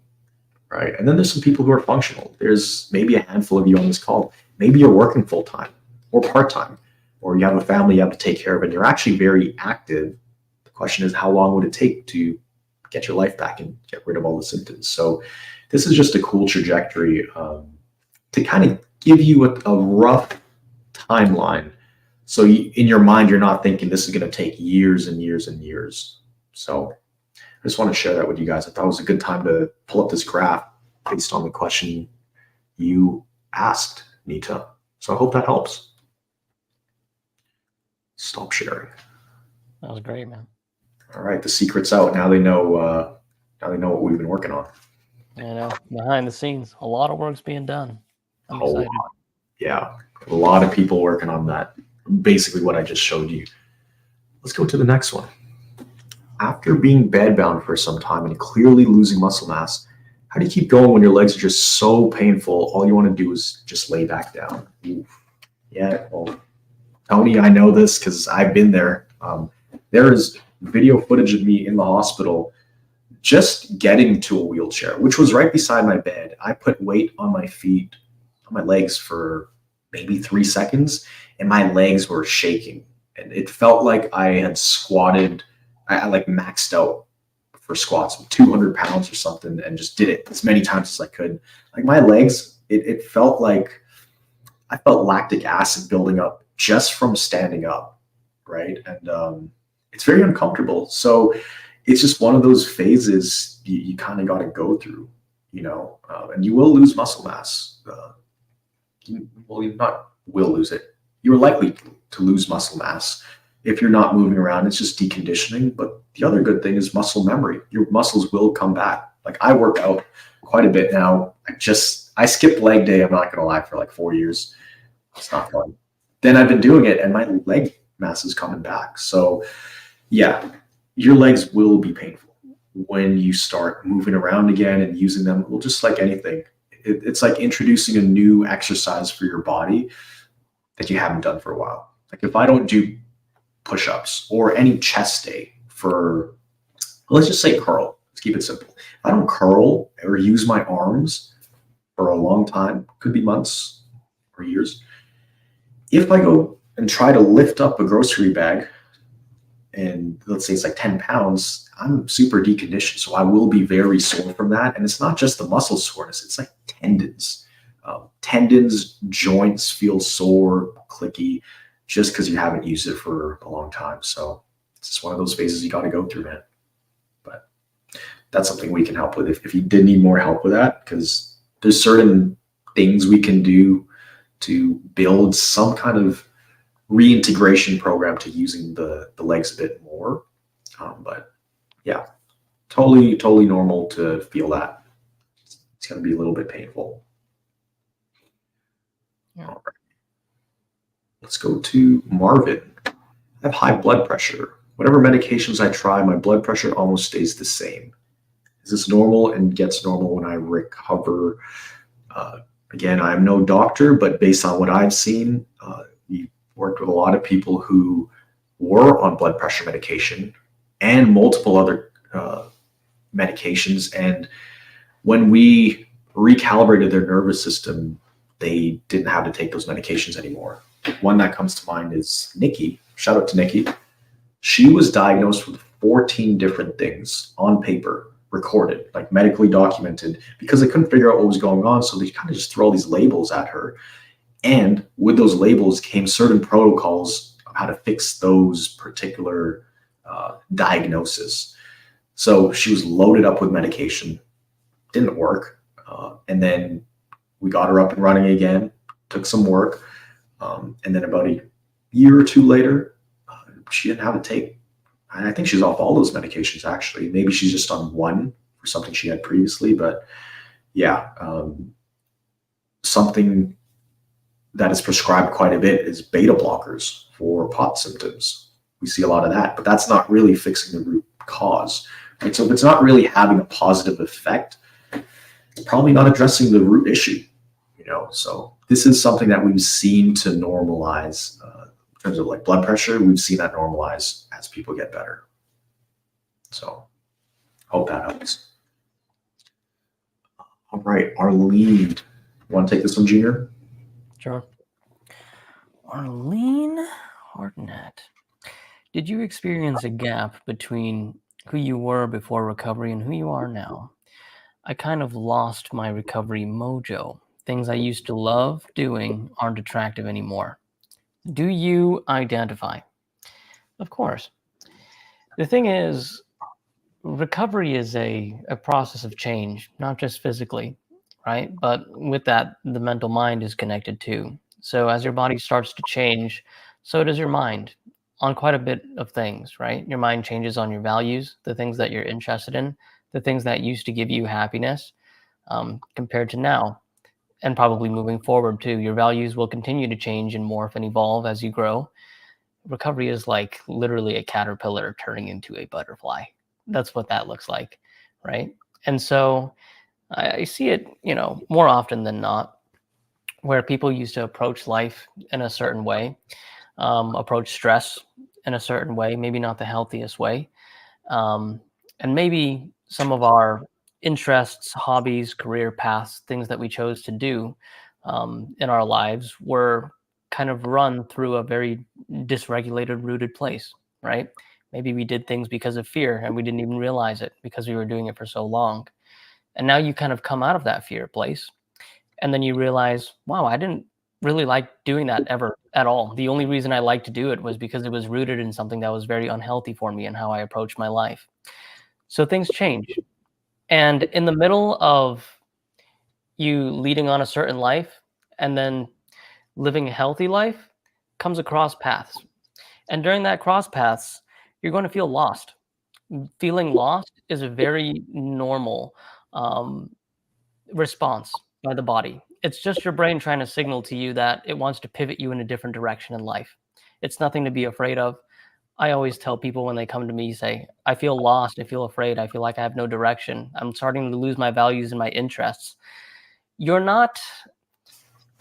A: right? And then there's some people who are functional. There's maybe a handful of you on this call. Maybe you're working full-time or part-time, or you have a family you have to take care of, and you're actually very active. The question is, how long would it take to get your life back and get rid of all the symptoms? So this is just a cool trajectory to kind of give you a rough timeline. So in your mind, you're not thinking this is going to take years and years and years. So I just want to share that with you guys. I thought it was a good time to pull up this graph based on the question you asked, Nita. So I hope that helps. Stop sharing.
B: That was great, man.
A: All right, the secret's out. Now they know. Now they know what we've been working on.
B: Behind the scenes, a lot of work's being done. I'm excited.
A: Yeah, a lot of people working on that. Basically, what I just showed you. Let's go to the next one. After being bedbound for some time and clearly losing muscle mass, how do you keep going when your legs are just so painful? All you want to do is just lay back down. Oof. Yeah, well, Tony, I know this because I've been there. There is video footage of me in the hospital just getting to a wheelchair, which was right beside my bed. I put weight on my feet, on my legs for maybe 3 seconds, and my legs were shaking. And it felt like I had squatted. I like maxed out for squats with 200 pounds or something and just did it as many times as I could. Like my legs, it felt like I felt lactic acid building up just from standing up, right? And it's very uncomfortable. So it's just one of those phases you kind of got to go through, and you will lose muscle mass. Well, you not will lose it. You're likely to lose muscle mass if you're not moving around. It's just deconditioning. But the other good thing is muscle memory. Your muscles will come back. Like I work out quite a bit now. I skipped leg day. I'm not going to lie, for like 4 years. It's not fun. Then I've been doing it and my leg mass is coming back. So yeah, your legs will be painful when you start moving around again and using them. Well, just like anything, it's like introducing a new exercise for your body that you haven't done for a while. Like if I don't do push-ups or any chest day for, let's just say curl. Let's keep it simple. If I don't curl or use my arms for a long time, could be months or years. If I go and try to lift up a grocery bag, and let's say it's like 10 pounds, I'm super deconditioned. So I will be very sore from that. And it's not just the muscle soreness, it's like tendons. Tendons, joints feel sore, clicky, just because you haven't used it for a long time. So it's just one of those phases you got to go through, man. But that's something we can help with if you did need more help with that, because there's certain things we can do to build some kind of reintegration program to using the legs a bit more. But yeah, totally normal to feel that. It's going to be a little bit painful.
B: Yeah.
A: All right. Let's go to Marvin. I have high blood pressure. Whatever medications I try, my blood pressure almost stays the same. Is this normal and gets normal when I recover? Again, I'm no doctor, but based on what I've seen, we worked with a lot of people who were on blood pressure medication and multiple other medications. And when we recalibrated their nervous system, they didn't have to take those medications anymore. One that comes to mind is Nikki. Shout out to Nikki. She was diagnosed with 14 different things on paper, recorded, like medically documented, because they couldn't figure out what was going on. So they kind of just throw all these labels at her. And with those labels came certain protocols on how to fix those particular diagnoses. So she was loaded up with medication, didn't work. And then we got her up and running again, took some work. And then about a year or two later, she didn't have to take, I think she's off all those medications actually. Maybe she's just on one for something she had previously, but yeah, something that is prescribed quite a bit is beta blockers for POTS symptoms. We see a lot of that, but that's not really fixing the root cause, right? So if it's not really having a positive effect, it's probably not addressing the root issue, So this is something that we've seen to normalize in terms of like blood pressure. We've seen that normalize as people get better. So hope that helps. All right, Arlene, want to take this one, Junior?
B: Sure. Arlene Hartnett. Did you experience a gap between who you were before recovery and who you are now? I kind of lost my recovery mojo. Things I used to love doing aren't attractive anymore. Do you identify? Of course. The thing is, recovery is a process of change, not just physically, right? But with that, the mental mind is connected too. So as your body starts to change, so does your mind on quite a bit of things, right? Your mind changes on your values, the things that you're interested in, the things that used to give you happiness compared to now. And probably moving forward too, your values will continue to change and morph and evolve as you grow. Recovery is like literally a caterpillar turning into a butterfly. That's what that looks like, right? And so I see it, more often than not, where people used to approach life in a certain way, approach stress in a certain way, maybe not the healthiest way. And maybe some of our interests, hobbies, career paths, things that we chose to do in our lives were kind of run through a very dysregulated, rooted place, right? Maybe we did things because of fear and we didn't even realize it because we were doing it for so long. And now you kind of come out of that fear place and then you realize, wow, I didn't really like doing that ever at all. The only reason I liked to do it was because it was rooted in something that was very unhealthy for me and how I approached my life. So things change. And in the middle of you leading on a certain life and then living a healthy life comes a cross paths. And during that cross paths, you're going to feel lost. Feeling lost is a very normal um, response by the body. It's just your brain trying to signal to you that it wants to pivot you in a different direction in life. It's nothing to be afraid of. I always tell people when they come to me, say, I feel lost, I feel afraid, I feel like I have no direction. I'm starting to lose my values and my interests. You're not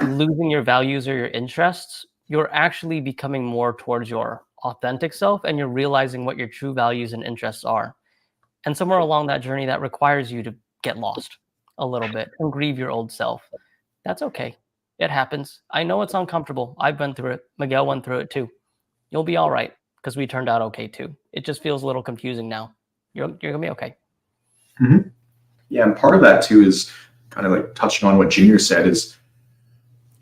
B: losing your values or your interests. You're actually becoming more towards your authentic self and you're realizing what your true values and interests are. And somewhere along that journey, that requires you to get lost a little bit and grieve your old self. That's okay. It happens. I know it's uncomfortable. I've been through it. Miguel went through it too. You'll be all right because we turned out okay too. It just feels a little confusing now. You're gonna be okay.
A: Mhm. Yeah, and part of that too is kind of like touching on what Junior said is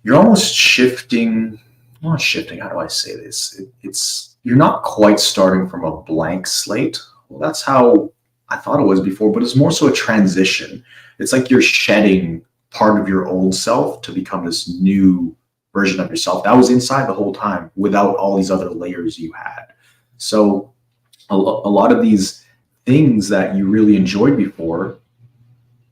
A: you're almost shifting, not shifting, how do I say this? It's you're not quite starting from a blank slate. Well, that's how I thought it was before, but it's more so a transition. It's like you're shedding part of your old self to become this new version of yourself that was inside the whole time without all these other layers you had. So a lot of these things that you really enjoyed before,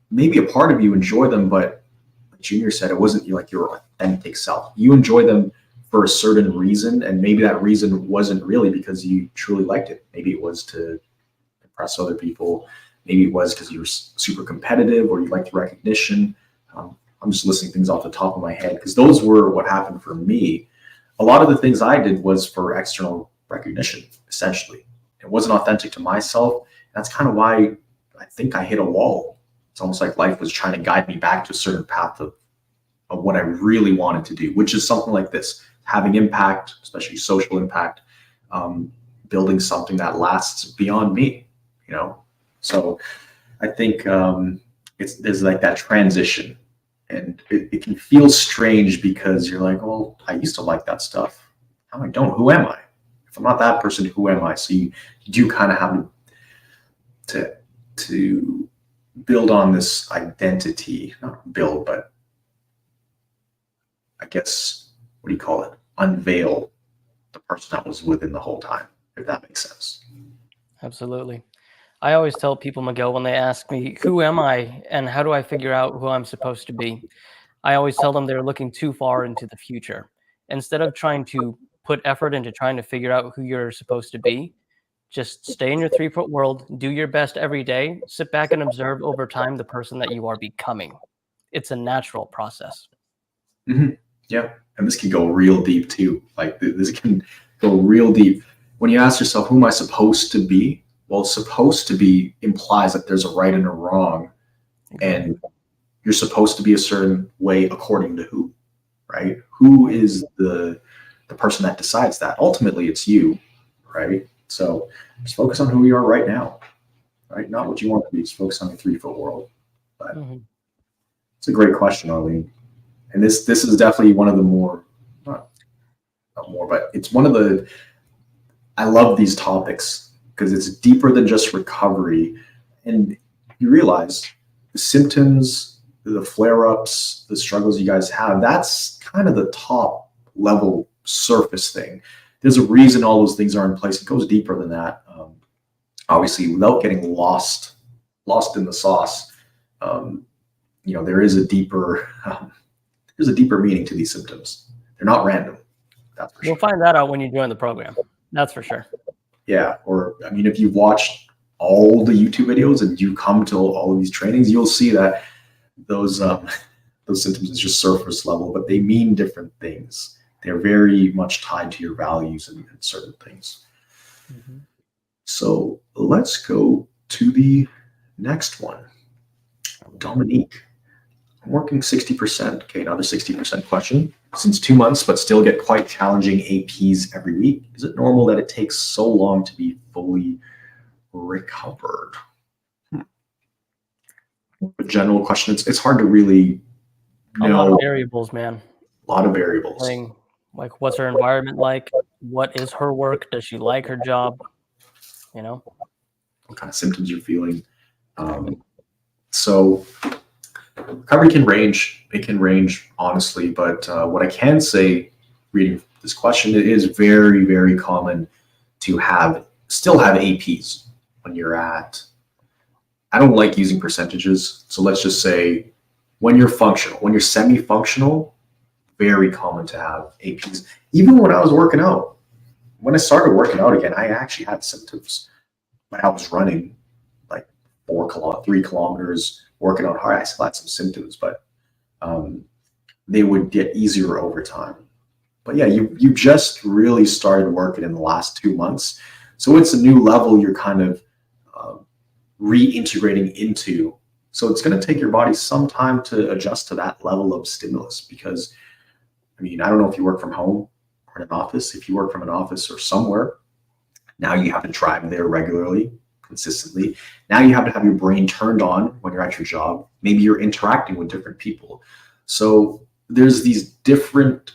A: maybe a part of you enjoy them, but like Junior said, it wasn't like your authentic self. You enjoy them for a certain reason, and maybe that reason wasn't really because you truly liked it. Maybe it was to impress other people. Maybe it was because you were super competitive or you liked recognition. I'm just listing things off the top of my head because those were what happened for me. A lot of the things I did was for external recognition, essentially. It wasn't authentic to myself. That's kind of why I think I hit a wall. It's almost like life was trying to guide me back to a certain path of what I really wanted to do, which is something like this, having impact, especially social impact, building something that lasts beyond me, you know? So I think there's like that transition, and it can feel strange because you're like, well, I used to like that stuff. Now I don't. Who am I? If I'm not that person, who am I? So you do kind of have to build on this identity, not build, but I guess, what do you call it? Unveil the person that was within the whole time, if that makes sense.
B: Absolutely. I always tell people, Miguel, when they ask me, who am I and how do I figure out who I'm supposed to be? I always tell them they're looking too far into the future. Instead of trying to put effort into trying to figure out who you're supposed to be, just stay in your 3-foot world, do your best every day, sit back and observe over time the person that you are becoming. It's a natural process.
A: Mm-hmm. Yeah. And this can go real deep too. Like this can go real deep. When you ask yourself, who am I supposed to be? Well, supposed to be implies that there's a right and a wrong. And you're supposed to be a certain way according to who, right? Who is the person that decides that? Ultimately, it's you, right? So just focus on who you are right now, right? Not what you want to be. Just focus on your 3-foot world. But it's a great question, Arlene. And this is definitely one of the more, not more, but it's one of the, I love these topics because it's deeper than just recovery. And you realize the symptoms, the flare-ups, the struggles you guys have, that's kind of the top level surface thing. There's a reason all those things are in place. It goes deeper than that. Obviously, without getting lost in the sauce, there is a deeper, there's a deeper meaning to these symptoms. They're not random. That's for sure.
B: You'll find that out when you join the program. That's for sure.
A: Yeah. Or, I mean, if you've watched all the YouTube videos and you come to all of these trainings, you'll see that those symptoms is just surface level, but they mean different things. They're very much tied to your values and certain things. Mm-hmm. So let's go to the next one. Dominique. I'm working 60%. Okay, another 60% question. Since 2 months, but still get quite challenging APs every week. Is it normal that it takes so long to be fully recovered? A general question. It's hard to really know.
B: A lot of variables, man.
A: A A lot of variables.
B: Thing, like what's her environment like? What is her work? Does she like her job? You know,
A: What kind of symptoms you're feeling. So recovery can range. It can range, honestly. But what I can say, reading this question, it is very, very common to still have APs when you're at. I don't like using percentages. So let's just say when you're functional, when you're semi-functional, very common to have APs. Even when I was working out, when I started working out again, I actually had symptoms. When I was running like 3 kilometers, working out hard, I still had some symptoms, but they would get easier over time. But yeah, you just really started working in the last 2 months. So it's a new level you're kind of reintegrating into. So it's going to take your body some time to adjust to that level of stimulus because, I mean, I don't know if you work from home or in an office. If you work from an office or somewhere, now you have to drive there regularly, consistently. Now you have to have your brain turned on when you're at your job. Maybe you're interacting with different people. So there's these different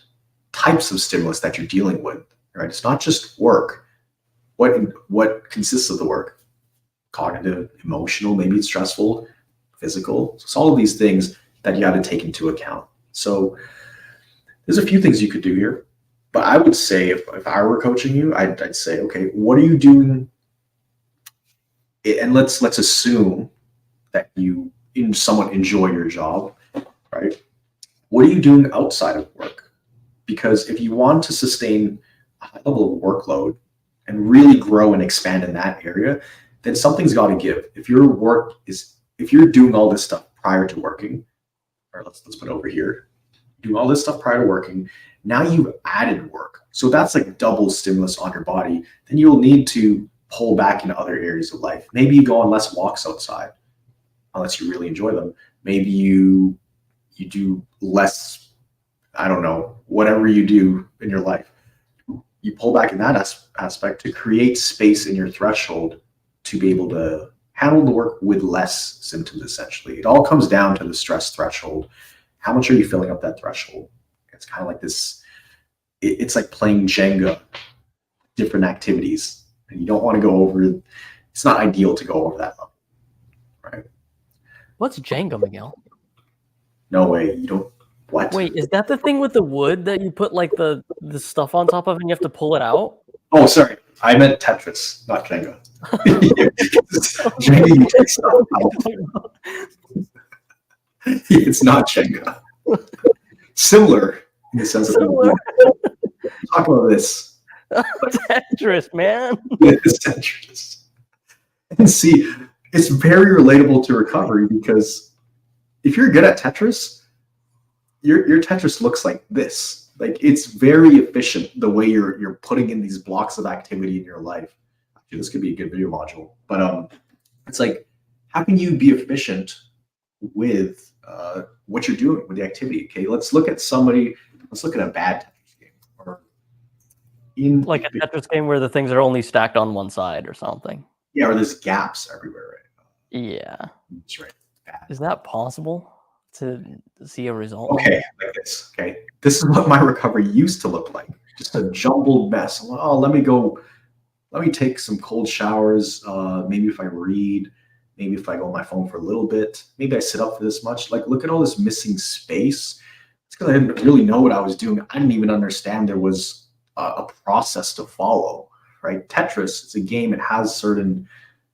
A: types of stimulus that you're dealing with, right? It's not just work. What consists of the work? Cognitive, emotional, maybe it's stressful, physical. So it's all of these things that you have to take into account. So there's a few things you could do here, but I would say if I were coaching you, I'd say, okay, what are you doing? And let's assume that you somewhat enjoy your job, right? What are you doing outside of work? Because if you want to sustain a high level of workload and really grow and expand in that area, then something's got to give. If you're doing all this stuff prior to working, or let's put it over here, doing all this stuff prior to working, now you've added work. So that's like double stimulus on your body. Then you'll need to pull back into other areas of life. Maybe you go on less walks outside, unless you really enjoy them. Maybe you do less, I don't know, whatever you do in your life. You pull back in that aspect to create space in your threshold to be able to handle the work with less symptoms, essentially. It all comes down to the stress threshold. How much are you filling up that threshold? It's kind of like this, it's like playing Jenga, different activities. And you don't want to go over, it's not ideal to go over that level, right?
B: what's Jenga, Miguel?
A: No way, you don't, what?
B: Wait, is that the thing with the wood that you put like the stuff on top of and you have to pull it out?
A: Oh, sorry. I meant Tetris, not Jenga. Jenga, you take stuff out. It's not Jenga. Similar in the sense of talk about this.
B: Tetris, man.
A: It's Tetris. And see, it's very relatable to recovery because if you're good at Tetris, your Tetris looks like this. Like it's very efficient the way you're putting in these blocks of activity in your life. Actually, this could be a good video module, but it's like, how can you be efficient with what you're doing with the activity? Okay, let's look at a bad Tetris game, or in
B: Like a Tetris game where the things are only stacked on one side or something.
A: Yeah, or there's gaps everywhere, right?
B: Yeah.
A: That's right. Bad.
B: Is that possible to see a result?
A: Okay, like this. Okay, this is what my recovery used to look like. Just a jumbled mess. I'm like, oh, let me take some cold showers. Maybe if I read, maybe if I go on my phone for a little bit, maybe I sit up for this much. Like, look at all this missing space. It's because I didn't really know what I was doing. I didn't even understand there was a process to follow, right? Tetris, it's a game. It has certain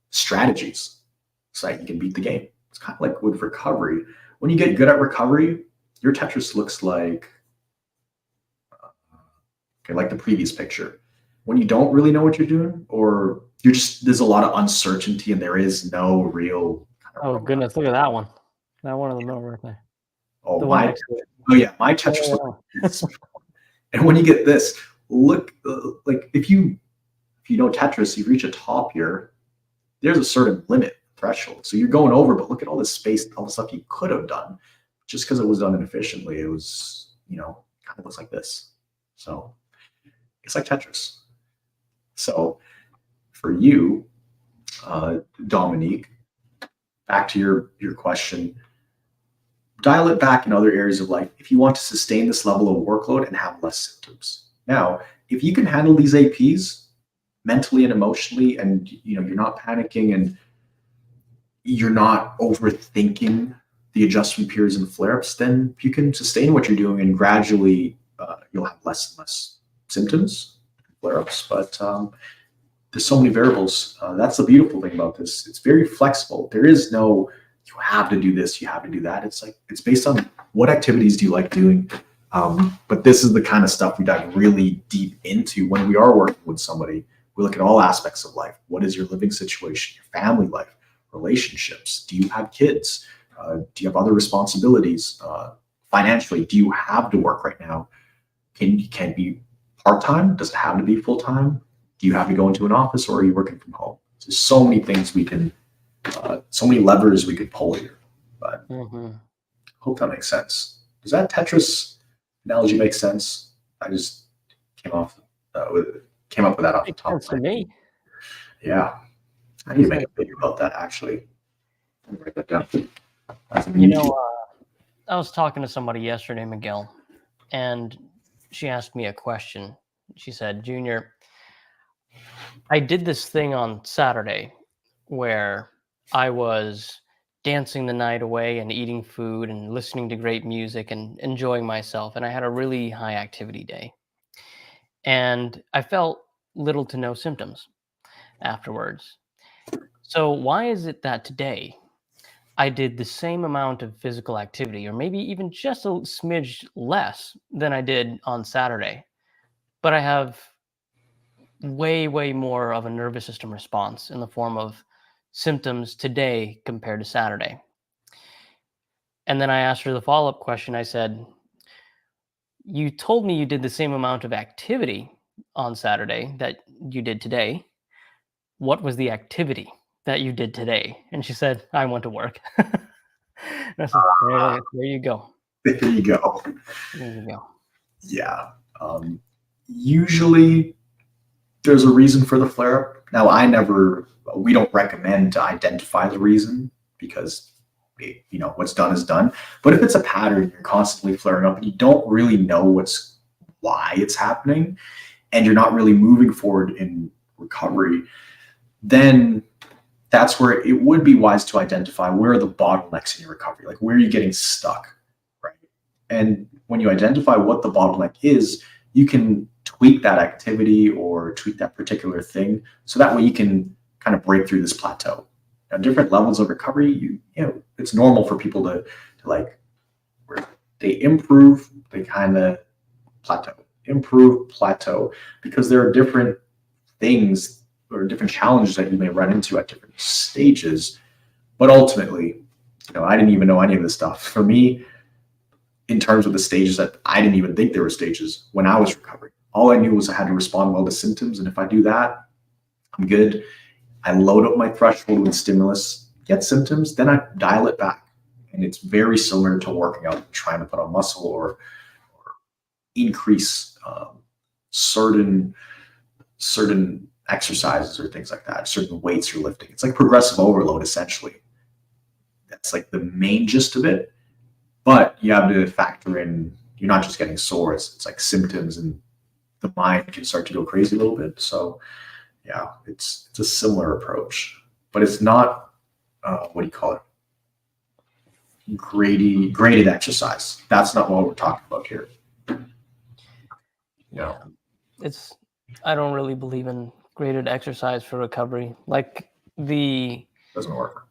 A: strategies so that you can beat the game. It's kind of like with recovery. When you get good at recovery, your Tetris looks like, okay, like the previous picture. When you don't really know what you're doing, or there's a lot of uncertainty and there is no real.
B: Oh goodness, look at that one. That one in the middle right there.
A: Oh, my Tetris looks like this. And when you get this, look, like if you know Tetris, you reach a top here, there's a certain limit threshold. So you're going over, but look at all this space, all the stuff you could have done. Just because it was done inefficiently, it was, kind of looks like this. So it's like Tetris. So for you, Dominique, back to your question, dial it back in other areas of life if you want to sustain this level of workload and have less symptoms. Now, if you can handle these APs mentally and emotionally, and you're not panicking and you're not overthinking the adjustment periods and flare-ups, then you can sustain what you're doing, and gradually you'll have less and less symptoms, flare-ups. But there's so many variables. That's the beautiful thing about this. It's very flexible. There is no, you have to do this, you have to do that. It's based on what activities do you like doing. But this is the kind of stuff we dive really deep into when we are working with somebody. We look at all aspects of life. What is your living situation, your family life, relationships? Do you have kids? Do you have other responsibilities? Financially, do you have to work right now? Can it be part-time? Does it have to be full-time? Do you have to go into an office, or are you working from home? There's so many things we can, so many levers we could pull here. But hope that makes sense. Does that Tetris analogy make sense? I just came up with that off the top of my head. Me. Yeah, I need to make a video about that, actually. Write that down.
B: I was talking to somebody yesterday, Miguel, and she asked me a question. She said, Junior, I did this thing on Saturday where I was dancing the night away and eating food and listening to great music and enjoying myself. And I had a really high activity day. And I felt little to no symptoms afterwards. So why is it that today I did the same amount of physical activity, or maybe even just a smidge less than I did on Saturday, but I have way, way more of a nervous system response in the form of symptoms today compared to Saturday? And then I asked her the follow-up question. I said, you told me you did the same amount of activity on Saturday that you did today. What was the activity that you did today? And she said, I went to work. And I said, there you go.
A: There you go.
B: There you go.
A: Yeah. Usually there's a reason for the flare-up. Now, we don't recommend to identify the reason, because what's done is done. But if it's a pattern, you're constantly flaring up and you don't really know why it's happening, and you're not really moving forward in recovery, then that's where it would be wise to identify where are the bottlenecks in your recovery, like where are you getting stuck, right? And when you identify what the bottleneck is, you can tweak that activity or tweak that particular thing, so that way you can kind of break through this plateau. Now, different levels of recovery, it's normal for people to like, where they improve, they kind of plateau, improve, plateau, because there are different things or different challenges that you may run into at different stages. But ultimately, I didn't even know any of this stuff. For me, in terms of the stages, that I didn't even think there were stages when I was recovering. All I knew was I had to respond well to symptoms, and if I do that, I'm good. I load up my threshold with stimulus, get symptoms, then I dial it back. And it's very similar to working out, trying to put on muscle or increase certain exercises or things like that, certain weights you're lifting. It's like progressive overload, essentially. That's like the main gist of it. But you have to factor in, you're not just getting sore, it's like symptoms, and the mind can start to go crazy a little bit. So yeah, it's a similar approach, but it's not, what do you call it? Graded exercise. That's not what we're talking about here.
B: Yeah. I don't really believe in graded exercise for recovery. Like
A: doesn't work.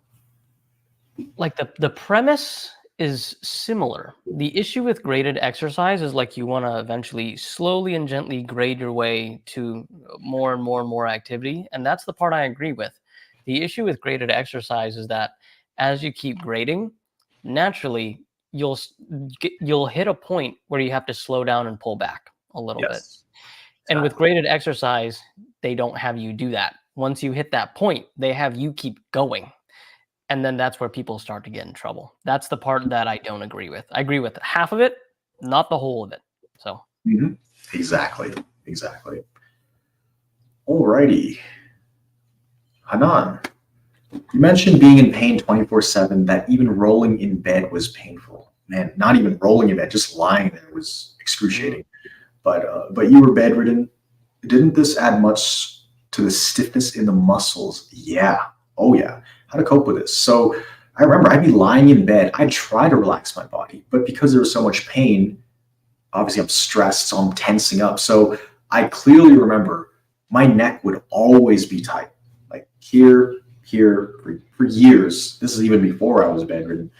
B: Like the premise is similar. The issue with graded exercise is like you want to eventually slowly and gently grade your way to more and more and more activity. And that's the part I agree with. The issue with graded exercise is that as you keep grading, naturally you'll hit a point where you have to slow down and pull back a little bit. And with graded exercise, they don't have you do that. Once you hit that point, they have you keep going. And then that's where people start to get in trouble. That's the part that I don't agree with. I agree with half of it, not the whole of it. So
A: Exactly. Alrighty. Hanan, you mentioned being in pain 24/7, that even rolling in bed was painful. man, not even rolling in bed, just lying there was excruciating. But you were bedridden. Didn't this add much to the stiffness in the muscles? Yeah. Oh yeah. How to cope with this? So I remember I'd be lying in bed. I'd try to relax my body, but because there was so much pain, obviously I'm stressed, so I'm tensing up. So I clearly remember my neck would always be tight, like here, for years. This is even before I was bedridden.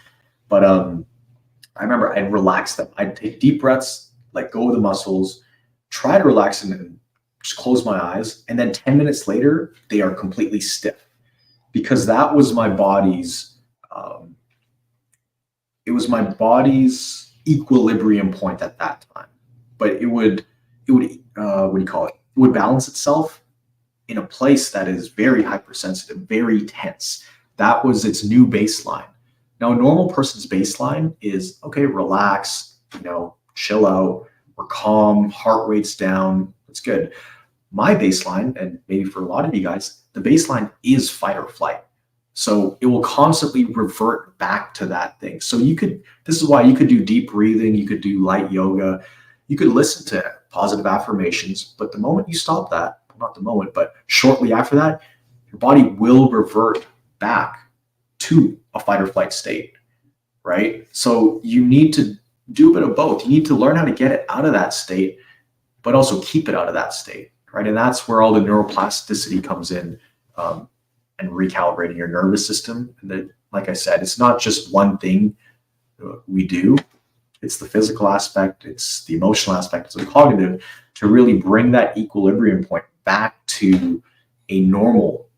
A: But I remember I'd relax them. I'd take deep breaths, let go of the muscles, try to relax them, and just close my eyes. And then 10 minutes later, they are completely stiff because that was my body's, it was my body's equilibrium point at that time. But what do you call it? It would balance itself in a place that is very hypersensitive, very tense. That was its new baseline. Now, a normal person's baseline is, okay, relax, chill out, we're calm, heart rate's down, it's good. My baseline, and maybe for a lot of you guys, the baseline is fight or flight. So it will constantly revert back to that thing. So this is why you could do deep breathing, you could do light yoga, you could listen to positive affirmations, but the moment you stop that, not the moment, but shortly after that, your body will revert back to a fight or flight state, right? So you need to do a bit of both. You need to learn how to get it out of that state, but also keep it out of that state, right? And that's where all the neuroplasticity comes in, and recalibrating your nervous system. And that, like I said, it's not just one thing we do. It's the physical aspect, it's the emotional aspect, it's the cognitive, to really bring that equilibrium point back to a normal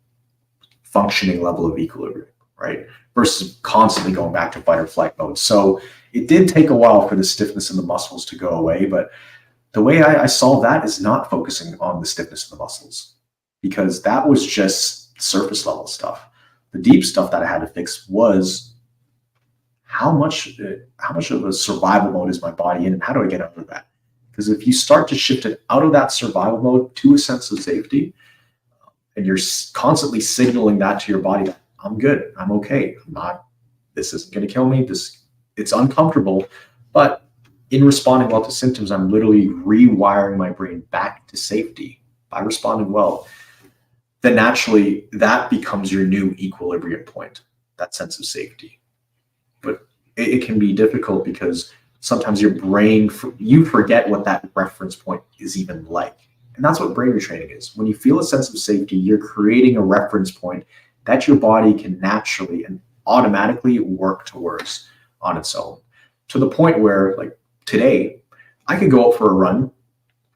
A: functioning level of equilibrium, right? Versus constantly going back to fight or flight mode. So it did take a while for the stiffness in the muscles to go away, but the way I solved that is not focusing on the stiffness of the muscles, because that was just surface level stuff. The deep stuff that I had to fix was how much of a survival mode is my body in, and how do I get out of that? Because if you start to shift it out of that survival mode to a sense of safety, and you're constantly signaling that to your body, that I'm good, I'm okay, this isn't going to kill me, it's uncomfortable, but in responding well to symptoms, I'm literally rewiring my brain back to safety by responding well. Then naturally that becomes your new equilibrium point, that sense of safety. But it can be difficult because sometimes your brain, you forget what that reference point is even like. And that's what brain retraining is. When you feel a sense of safety, you're creating a reference point that your body can naturally and automatically work towards on its own. To the point where, like today, I could go out for a run.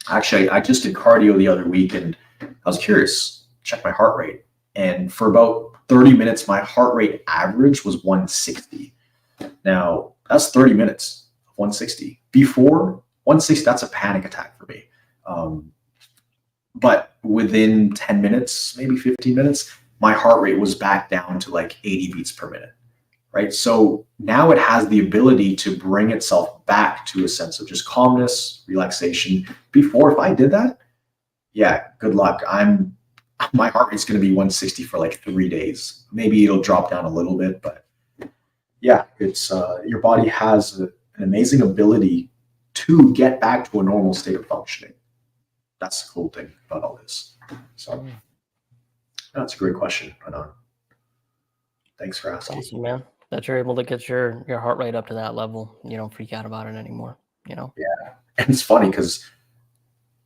A: Actually, I just did cardio the other week, and I was curious, check my heart rate. And for about 30 minutes, my heart rate average was 160. Now, that's 30 minutes of 160. Before 160, that's a panic attack for me. But within 10 minutes, maybe 15 minutes, my heart rate was back down to like 80 beats per minute, right? So now it has the ability to bring itself back to a sense of just calmness, relaxation. Before, if I did that, yeah, good luck. My heart rate's going to be 160 for like 3 days. Maybe it'll drop down a little bit, but yeah, it's your body has an amazing ability to get back to a normal state of functioning. That's the cool thing about all this. So that's a great question, Anon. Thanks for asking.
B: Awesome, man. That you're able to get your heart rate up to that level. You don't freak out about it anymore.
A: Yeah, and it's funny because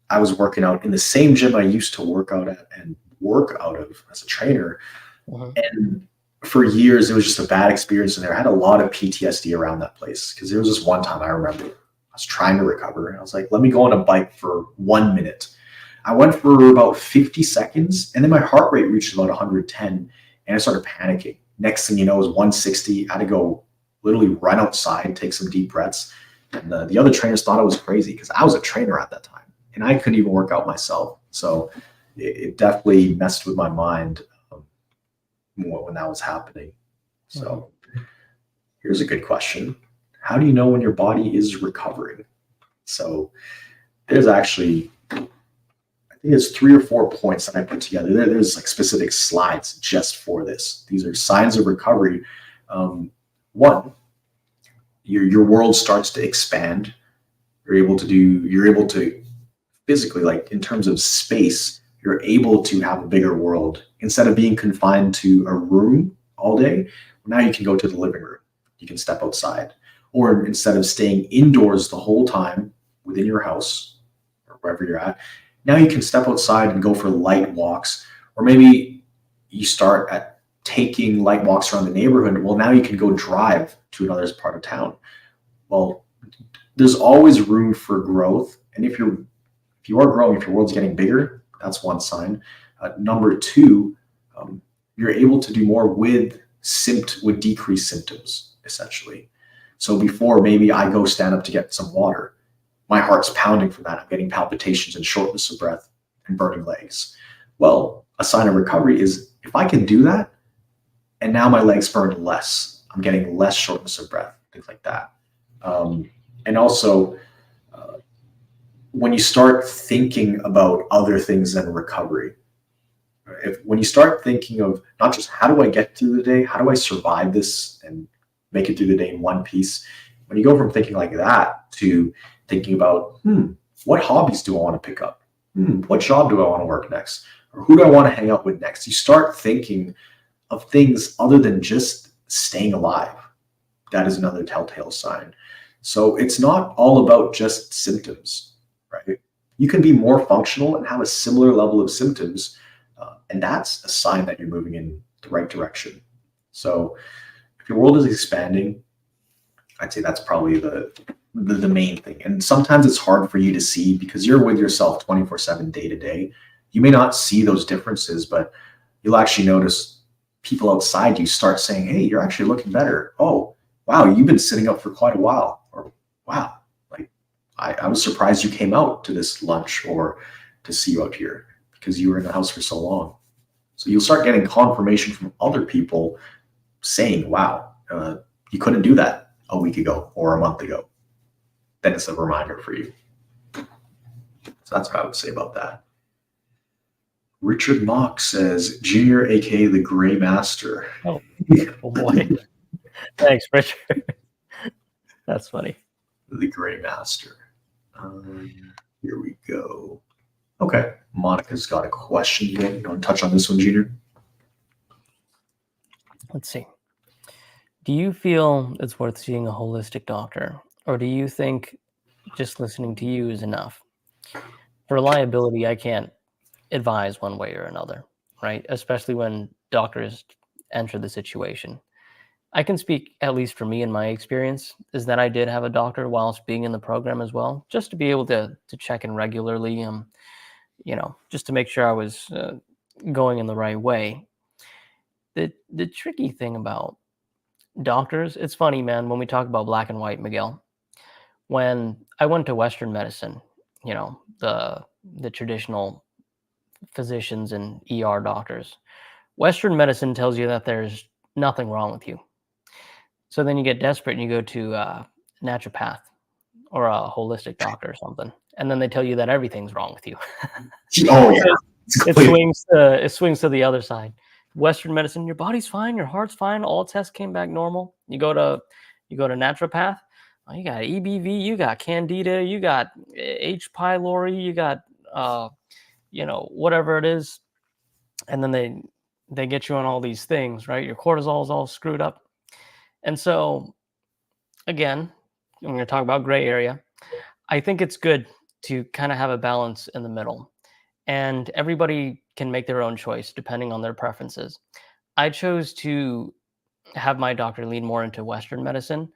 A: I was working out in the same gym I used to work out at and work out of as a trainer. And for years, it was just a bad experience in there. I had a lot of PTSD around that place because there was this one time I remember I was trying to recover. And I was like, let me go on a bike for 1 minute. I went for about 50 seconds, and then my heart rate reached about 110, and I started panicking. Next thing you know, it was 160. I had to go literally run outside, take some deep breaths. And the other trainers thought I was crazy because I was a trainer at that time, and I couldn't even work out myself. So it definitely messed with my mind when that was happening. So here's a good question. How do you know when your body is recovering? So there's actually, I think there's 3 or 4 points that I put together. There's like specific slides just for this. These are signs of recovery. One, your world starts to expand. You're able to physically, like in terms of space, you're able to have a bigger world instead of being confined to a room all day. Now you can go to the living room, you can step outside, or instead of staying indoors the whole time within your house or wherever you're at, now you can step outside and go for light walks. Or maybe you start at taking light walks around the neighborhood. Well, now you can go drive to another part of town. Well, there's always room for growth. And if you are growing, if your world's getting bigger, that's one sign. Number two, you're able to do more with decreased symptoms, essentially. So before, maybe I go stand up to get some water. My heart's pounding from that. I'm getting palpitations and shortness of breath and burning legs. Well, a sign of recovery is if I can do that, and now my legs burn less, I'm getting less shortness of breath, things like that. And also, when you start thinking about other things than recovery, when you start thinking of not just how do I get through the day, how do I survive this and make it through the day in one piece, when you go from thinking like that to thinking about, what hobbies do I want to pick up? What job do I want to work next? Or who do I want to hang out with next? You start thinking of things other than just staying alive. That is another telltale sign. So it's not all about just symptoms, right? You can be more functional and have a similar level of symptoms, and that's a sign that you're moving in the right direction. So if your world is expanding, I'd say that's probably the main thing. And sometimes it's hard for you to see because you're with yourself 24/7, day to day. You may not see those differences, but you'll actually notice people outside you start saying, hey, you're actually looking better. Oh, wow, you've been sitting up for quite a while. Or wow, like I was surprised you came out to this lunch or to see you out here because you were in the house for so long. So you'll start getting confirmation from other people saying, wow, you couldn't do that a week ago or a month ago. Then it's a reminder for you. So that's what I would say about that. Richard Mock says, Junior, aka the Gray Master.
B: Oh boy. Thanks, Richard. That's funny.
A: The Gray Master. Here we go. Okay. Monica's got a question again. You want to touch on this one, Junior?
B: Let's see. Do you feel it's worth seeing a holistic doctor, or do you think just listening to you is enough? For reliability, I can't advise one way or another, right? Especially when doctors enter the situation. I can speak, at least for me in my experience, is that I did have a doctor whilst being in the program as well, just to be able to check in regularly, just to make sure I was going in the right way. The tricky thing about doctors, it's funny, man, when we talk about black and white, Miguel, when I went to Western medicine, the traditional physicians and ER doctors, Western medicine tells you that there's nothing wrong with you. So then you get desperate and you go to a naturopath or a holistic doctor or something, and then they tell you that everything's wrong with you.
A: Oh yeah,
B: it swings to the other side. Western medicine, your body's fine, your heart's fine, all tests came back normal. You go to naturopath, oh, you got EBV, you got candida, you got H. pylori, you got whatever it is, and then they get you on all these things, right? Your cortisol's all screwed up. And so, again, I'm going to talk about gray area. I think it's good to kind of have a balance in the middle. And everybody can make their own choice depending on their preferences. I chose to have my doctor lean more into Western medicine.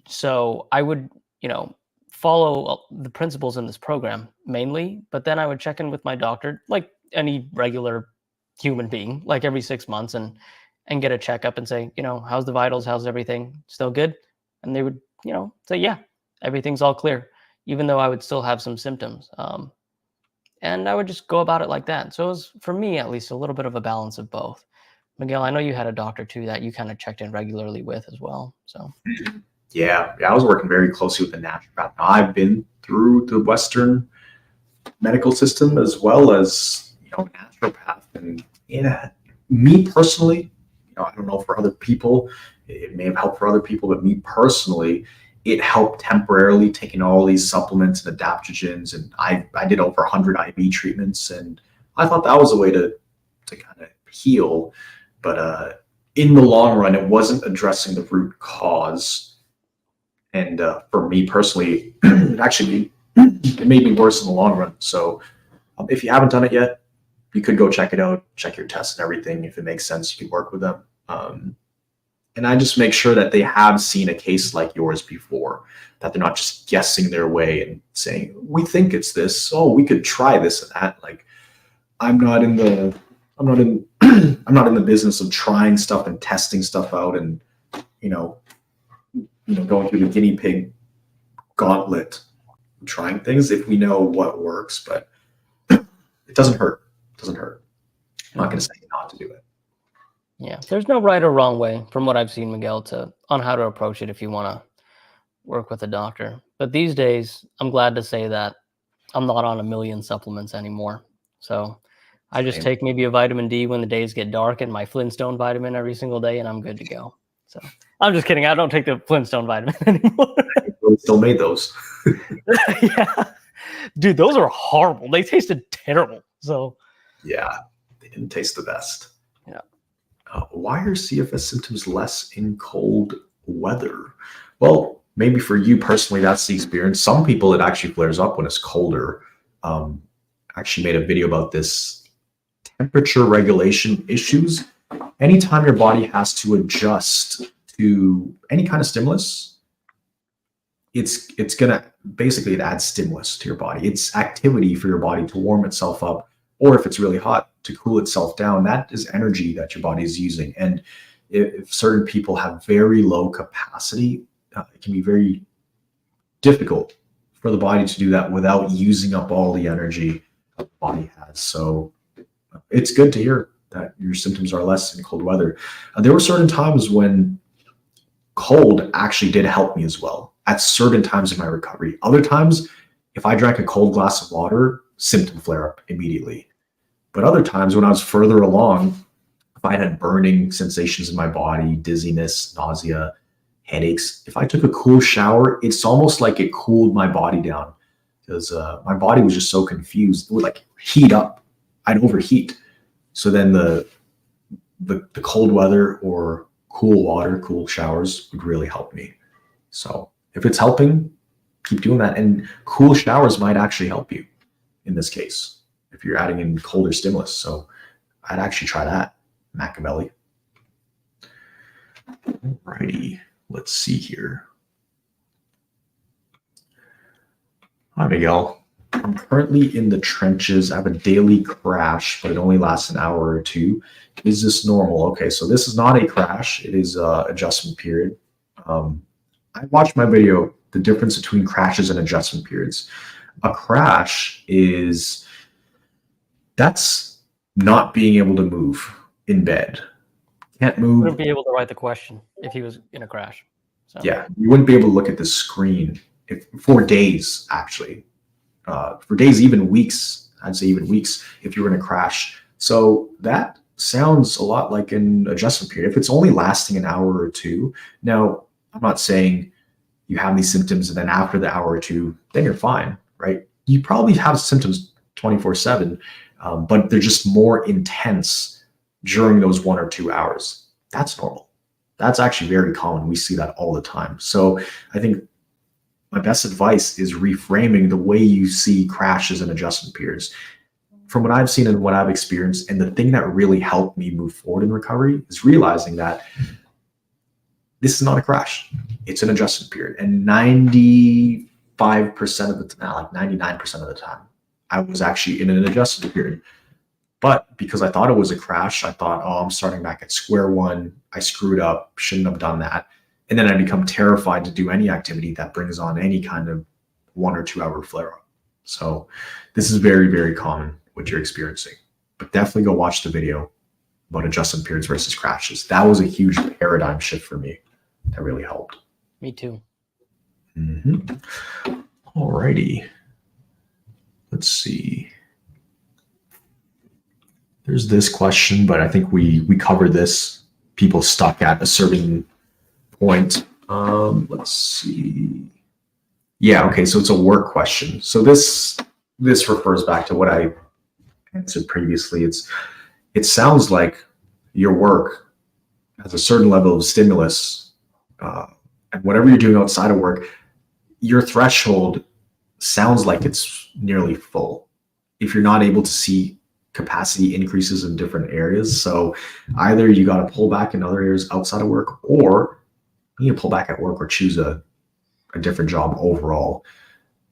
B: So I would, follow the principles in this program mainly, but then I would check in with my doctor like any regular human being, like every 6 months and get a checkup and say, how's the vitals? How's everything? Still good? And they would, say, yeah, everything's all clear, even though I would still have some symptoms. And I would just go about it like that. So it was, for me, at least, a little bit of a balance of both. Miguel, I know you had a doctor too that you kind of checked in regularly with as well. So
A: yeah, I was working very closely with the naturopath. Now, I've been through the Western medical system as well as naturopath, and me personally, I don't know for other people, It may have helped for other people, but me personally, it helped temporarily, taking all these supplements and adaptogens. And I did over 100 IV treatments, and I thought that was a way to kind of heal. But in the long run, it wasn't addressing the root cause. And for me personally, it made me worse in the long run. So if you haven't done it yet, you could go check it out, check your tests and everything. If it makes sense, you could work with them. And I just make sure that they have seen a case like yours before, that they're not just guessing their way and saying, we think it's this. Oh, we could try this and that. Like, I'm not in the business of trying stuff and testing stuff out and, going through the guinea pig gauntlet, trying things if we know what works, but it doesn't hurt. It doesn't hurt. I'm not going to say not to do it.
B: Yeah, there's no right or wrong way, from what I've seen, Miguel, on how to approach it if you want to work with a doctor. But these days, I'm glad to say that I'm not on a million supplements anymore. So I just take maybe a vitamin D when the days get dark and my Flintstone vitamin every single day, and I'm good to go. So I'm just kidding. I don't take the Flintstone vitamin anymore.
A: We still made those.
B: Yeah. Dude, those are horrible. They tasted terrible. So
A: yeah, they didn't taste the best.
B: Yeah.
A: Why are CFS symptoms less in cold weather? Well, maybe for you personally, that's the experience. Some people, it actually flares up when it's colder. Actually made a video about this. Temperature regulation issues. Anytime your body has to adjust to any kind of stimulus, it's gonna basically, it adds stimulus to your body. It's activity for your body to warm itself up, or if it's really hot, to cool itself down. That is energy that your body is using. And if certain people have very low capacity, it can be very difficult for the body to do that without using up all the energy the body has. So it's good to hear that your symptoms are less in cold weather. There were certain times when cold actually did help me as well at certain times in my recovery. Other times, if I drank a cold glass of water, symptom flare up immediately. But other times when I was further along, if I had burning sensations in my body, dizziness, nausea, headaches, if I took a cool shower, it's almost like it cooled my body down, because my body was just so confused. It would like heat up. I'd overheat. So then the cold weather or cool water, cool showers would really help me. So if it's helping, keep doing that. And cool showers might actually help you in this case, if you're adding in colder stimulus. So I'd actually try that, Machiavelli. Alrighty, let's see here. Hi, Miguel. I'm currently in the trenches. I have a daily crash, but it only lasts an hour or two. Is this normal? Okay, so this is not a crash. It is an adjustment period. I watched my video, the difference between crashes and adjustment periods. A crash that's not being able to move in bed. Can't move.
B: Wouldn't be able to write the question if he was in a crash. So.
A: Yeah, you wouldn't be able to look at the screen for days, actually. For days, even weeks, I'd say even weeks, if you were in a crash. So that sounds a lot like an adjustment period. If it's only lasting an hour or two, now I'm not saying you have these symptoms and then after the hour or two, then you're fine, right? You probably have symptoms 24/7, but they're just more intense during those 1 or 2 hours. That's normal. That's actually very common. We see that all the time. So I think my best advice is reframing the way you see crashes and adjustment periods. From what I've seen and what I've experienced, and the thing that really helped me move forward in recovery is realizing that this is not a crash. It's an adjustment period. And 95% of the time, like 99% of the time, I was actually in an adjustment period. But because I thought it was a crash, I thought, oh, I'm starting back at square one. I screwed up, shouldn't have done that. And then I become terrified to do any activity that brings on any kind of 1 or 2 hour flare up. So this is very, very common what you're experiencing. But definitely go watch the video about adjustment periods versus crashes. That was a huge paradigm shift for me. That really helped.
B: Me too.
A: Mm-hmm. All righty. Let's see. There's this question, but I think we covered this. People stuck at a certain point. Let's see. Yeah, okay, so it's a work question. So this refers back to what I answered previously. It sounds like your work has a certain level of stimulus, and whatever you're doing outside of work, your threshold sounds like it's nearly full. If you're not able to see capacity increases in different areas, so either you got to pull back in other areas outside of work, or you need to pull back at work or choose a different job overall.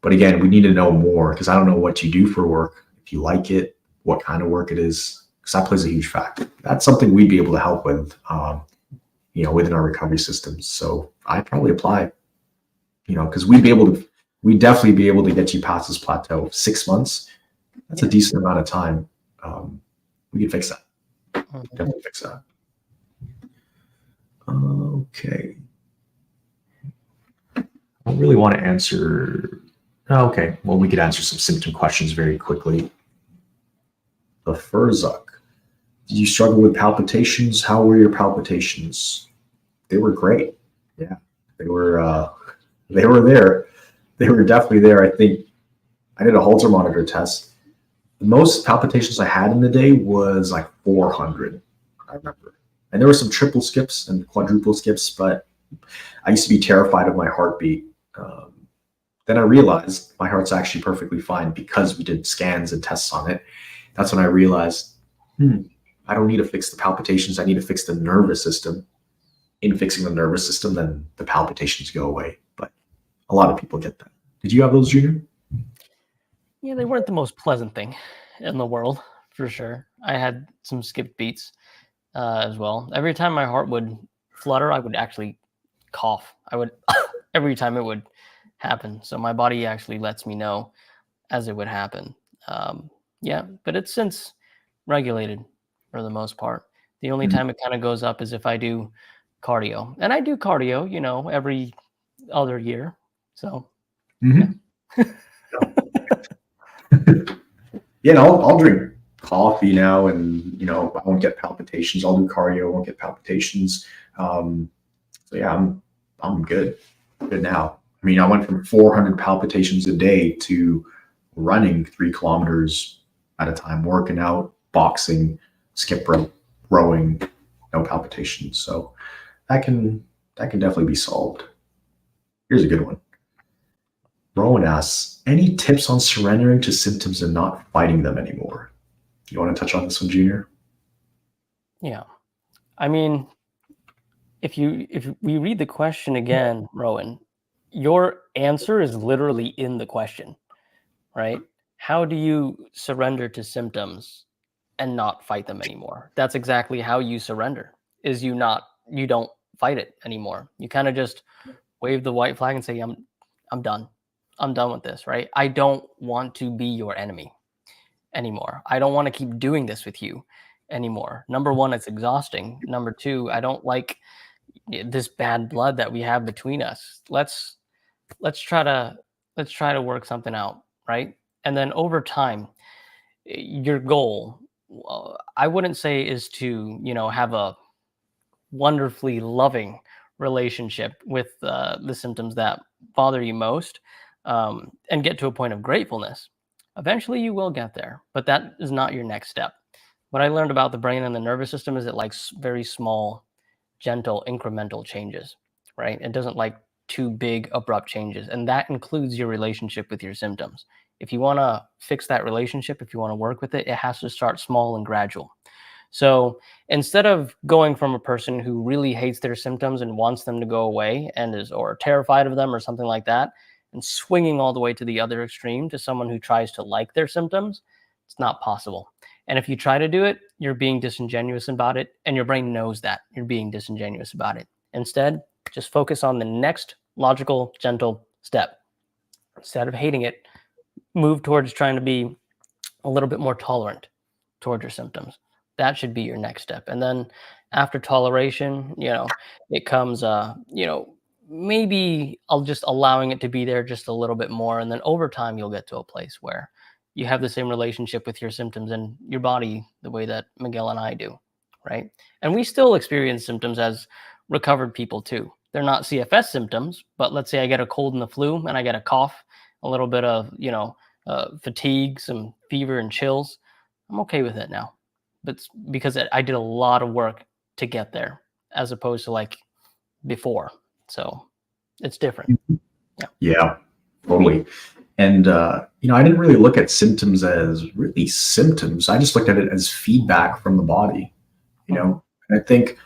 A: But again, we need to know more, because I don't know what you do for work, if you like it, what kind of work it is, because that plays a huge factor. That's something we'd be able to help with, within our recovery systems. So I'd probably apply, because we'd definitely be able to get you past this plateau. 6 months, that's a decent amount of time. We can fix that. Definitely fix that. Okay. I don't really want to answer. Okay, well, we could answer some symptom questions very quickly. The Furzuk. Did you struggle with palpitations? How were your palpitations? They were great. Yeah, they were there. They were definitely there. I think I did a Holter monitor test. The most palpitations I had in the day was like 400, I remember. And there were some triple skips and quadruple skips, but I used to be terrified of my heartbeat. Then I realized my heart's actually perfectly fine, because we did scans and tests on it. That's when I realized, I don't need to fix the palpitations. I need to fix the nervous system. In fixing the nervous system, then the palpitations go away. But a lot of people get that. Did you have those, Junior?
B: Yeah, they weren't the most pleasant thing in the world, for sure. I had some skipped beats as well. Every time my heart would flutter, I would actually cough. I would every time it would happen. So my body actually lets me know as it would happen. Yeah, but it's since regulated for the most part. The only time it kind of goes up is if I do cardio, and I do cardio, every other year. So
A: Yeah, and I'll drink coffee now, and I won't get palpitations. I'll do cardio, won't get palpitations. So yeah, I'm good now. I mean, I went from 400 palpitations a day to running 3 kilometers at a time, working out, boxing, skip rope, rowing, no palpitations. So that can definitely be solved. Here's a good one. Rowan asks, any tips on surrendering to symptoms and not fighting them anymore? You want to touch on this one, Junior?
B: Yeah. I mean, if we read the question again, Rowan, your answer is literally in the question, right? How do you surrender to symptoms and not fight them anymore? That's exactly how you surrender. Is you don't fight it anymore. You kind of just wave the white flag and say, I'm done. I'm done with this, right? I don't want to be your enemy anymore. I don't want to keep doing this with you anymore. Number one, it's exhausting. Number two, I don't like this bad blood that we have between us. Let's try to work something out, right? And then over time, your goal, I wouldn't say is to have a wonderfully loving relationship with the symptoms that bother you most, and get to a point of gratefulness. Eventually you will get there, but that is not your next step. What I learned about the brain and the nervous system is it likes very small, gentle, incremental changes, right? It doesn't like too big, abrupt changes. And that includes your relationship with your symptoms. If you want to fix that relationship, if you want to work with it, it has to start small and gradual. So instead of going from a person who really hates their symptoms and wants them to go away and is or terrified of them or something like that, and swinging all the way to the other extreme to someone who tries to like their symptoms, it's not possible. And if you try to do it, you're being disingenuous about it, and your brain knows that you're being disingenuous about it. Instead, just focus on the next logical, gentle step. Instead of hating it, move towards trying to be a little bit more tolerant towards your symptoms. That should be your next step. And then after toleration, it comes, maybe I'll just allowing it to be there just a little bit more. And then over time, you'll get to a place where you have the same relationship with your symptoms and your body the way that Miguel and I do, right? And we still experience symptoms as recovered people too. they're not CFS symptoms, but let's say I get a cold and the flu and I get a cough, a little bit of, fatigue, some fever and chills, I'm okay with it now. But it's because I did a lot of work to get there as opposed to like before. So it's different.
A: Yeah, totally. And I didn't really look at symptoms as really symptoms. I just looked at it as feedback from the body. And I think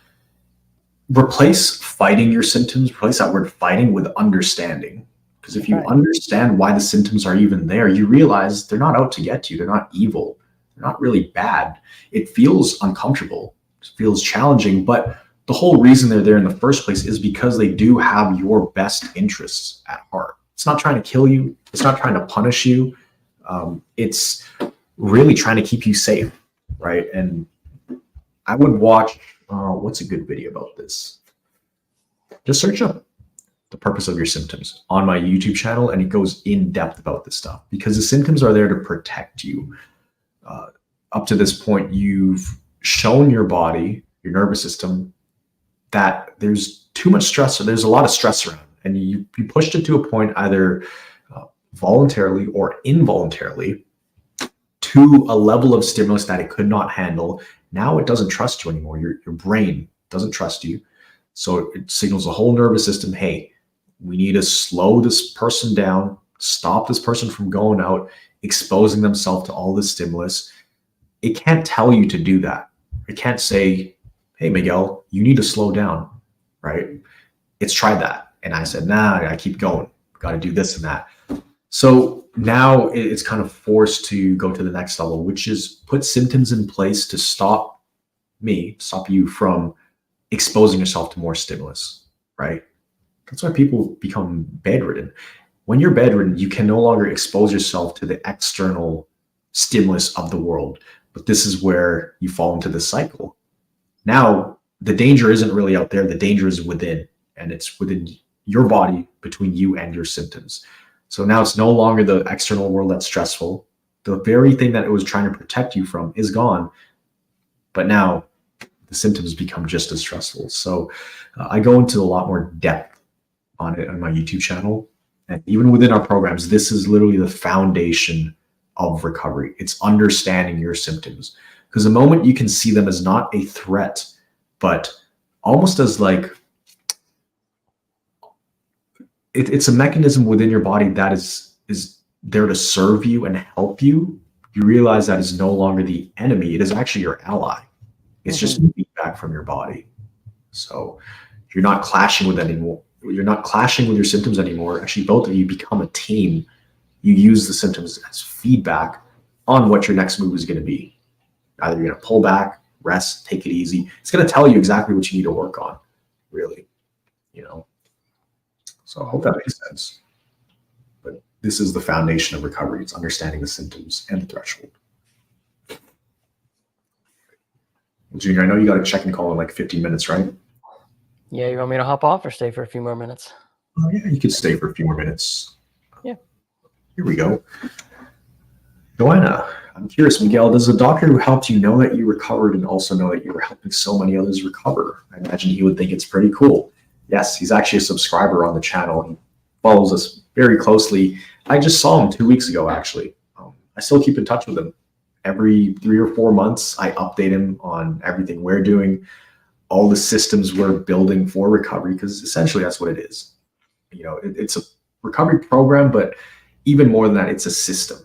A: replace fighting your symptoms, replace that word fighting with understanding. Because if you
B: Right.
A: understand why the symptoms are even there, you realize they're not out to get you. They're not evil. They're not really bad. It feels uncomfortable. It feels challenging. But the whole reason they're there in the first place is because they do have your best interests at heart. It's not trying to kill you. It's not trying to punish you. It's really trying to keep you safe, right? And I would watch, what's a good video about this? Just search up the purpose of your symptoms on my YouTube channel, and it goes in depth about this stuff because the symptoms are there to protect you. Up to this point, you've shown your body, your nervous system, that there's too much stress, or there's a lot of stress around, and you pushed it to a point either voluntarily or involuntarily to a level of stimulus that it could not handle. Now it doesn't trust you anymore. Your brain doesn't trust you. So it signals the whole nervous system, hey, we need to slow this person down, stop this person from going out, exposing themselves to all this stimulus. It can't tell you to do that. It can't say, hey, Miguel, you need to slow down, right? It's tried that. And I said, nah, I keep going. Got to do this and that. So now it's kind of forced to go to the next level, which is put symptoms in place to stop you from exposing yourself to more stimulus, right? That's why people become bedridden. When you're bedridden, you can no longer expose yourself to the external stimulus of the world. But this is where you fall into this cycle. Now, the danger isn't really out there. The danger is within, and it's within your body, between you and your symptoms. So now it's no longer the external world that's stressful. The very thing that it was trying to protect you from is gone. But now the symptoms become just as stressful. So I go into a lot more depth on it on my YouTube channel. And even within our programs, this is literally the foundation of recovery. It's understanding your symptoms. Because the moment you can see them as not a threat, but almost as like, it's a mechanism within your body that is there to serve you and help you, you realize that is no longer the enemy. It is actually your ally. It's just feedback from your body. So you're not clashing with anymore. You're not clashing with your symptoms anymore. Actually, both of you become a team. You use the symptoms as feedback on what your next move is going to be. Either you're going to pull back, rest, take it easy. It's going to tell you exactly what you need to work on, really. So I hope that makes sense. But this is the foundation of recovery. It's understanding the symptoms and the threshold. Junior, I know you got a check-in call in like 15 minutes, right?
B: Yeah, you want me to hop off or stay for a few more minutes?
A: Oh, yeah, you could stay for a few more minutes.
B: Yeah.
A: Here we go. Joanna, I'm curious, Miguel, does the doctor who helped you know that you recovered and also know that you were helping so many others recover? I imagine he would think it's pretty cool. Yes, he's actually a subscriber on the channel. He follows us very closely. I just saw him 2 weeks ago, actually. I still keep in touch with him. Every 3 or 4 months, I update him on everything we're doing, all the systems we're building for recovery, because essentially that's what it is. It's a recovery program, but even more than that, it's a system,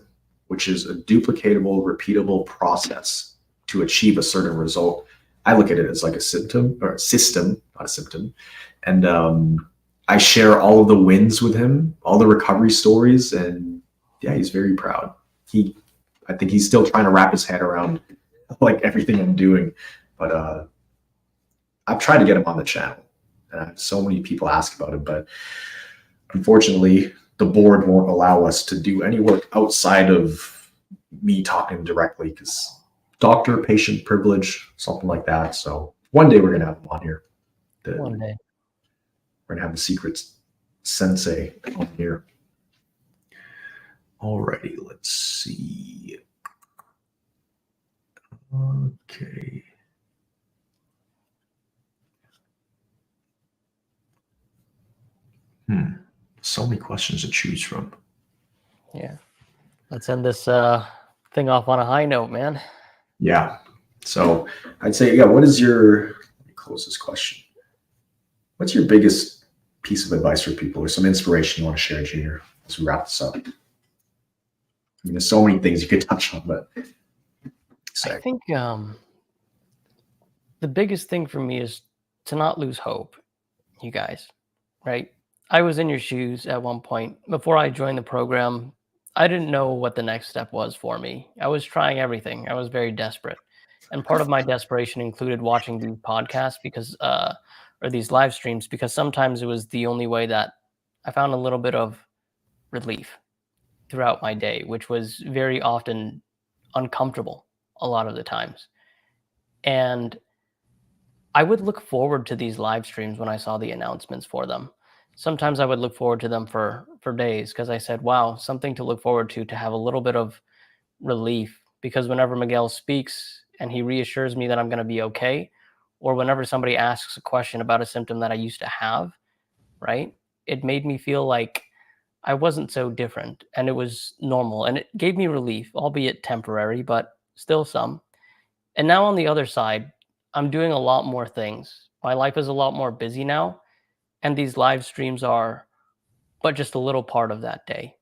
A: which is a duplicatable, repeatable process to achieve a certain result. I look at it as like a symptom or a system, not a symptom. And I share all of the wins with him, all the recovery stories, and yeah, he's very proud. I think he's still trying to wrap his head around like everything I'm doing, but I've tried to get him on the channel, and I have so many people ask about it, but unfortunately, the board won't allow us to do any work outside of me talking directly, because doctor-patient privilege, something like that. So one day we're gonna have him on here.
B: One day.
A: We're gonna have the secret sensei on here. Alrighty, let's see. Okay. So many questions to choose from.
B: Yeah. Let's end this thing off on a high note, man.
A: Yeah. So I'd say, yeah, let me close this question. What's your biggest piece of advice for people or some inspiration you want to share, Junior, as we wrap this up? I mean, there's so many things you could touch on, but
B: I think the biggest thing for me is to not lose hope, you guys, right? I was in your shoes at one point. Before I joined the program, I didn't know what the next step was for me. I was trying everything. I was very desperate. And part of my desperation included watching these podcasts because, or these live streams, because sometimes it was the only way that I found a little bit of relief throughout my day, which was very often uncomfortable a lot of the times. And I would look forward to these live streams when I saw the announcements for them. Sometimes I would look forward to them for days because I said, wow, something to look forward to have a little bit of relief. Because whenever Miguel speaks and he reassures me that I'm going to be okay, or whenever somebody asks a question about a symptom that I used to have, right, it made me feel like I wasn't so different and it was normal. And it gave me relief, albeit temporary, but still some. And now on the other side, I'm doing a lot more things. My life is a lot more busy now, and these live streams are but just a little part of that day,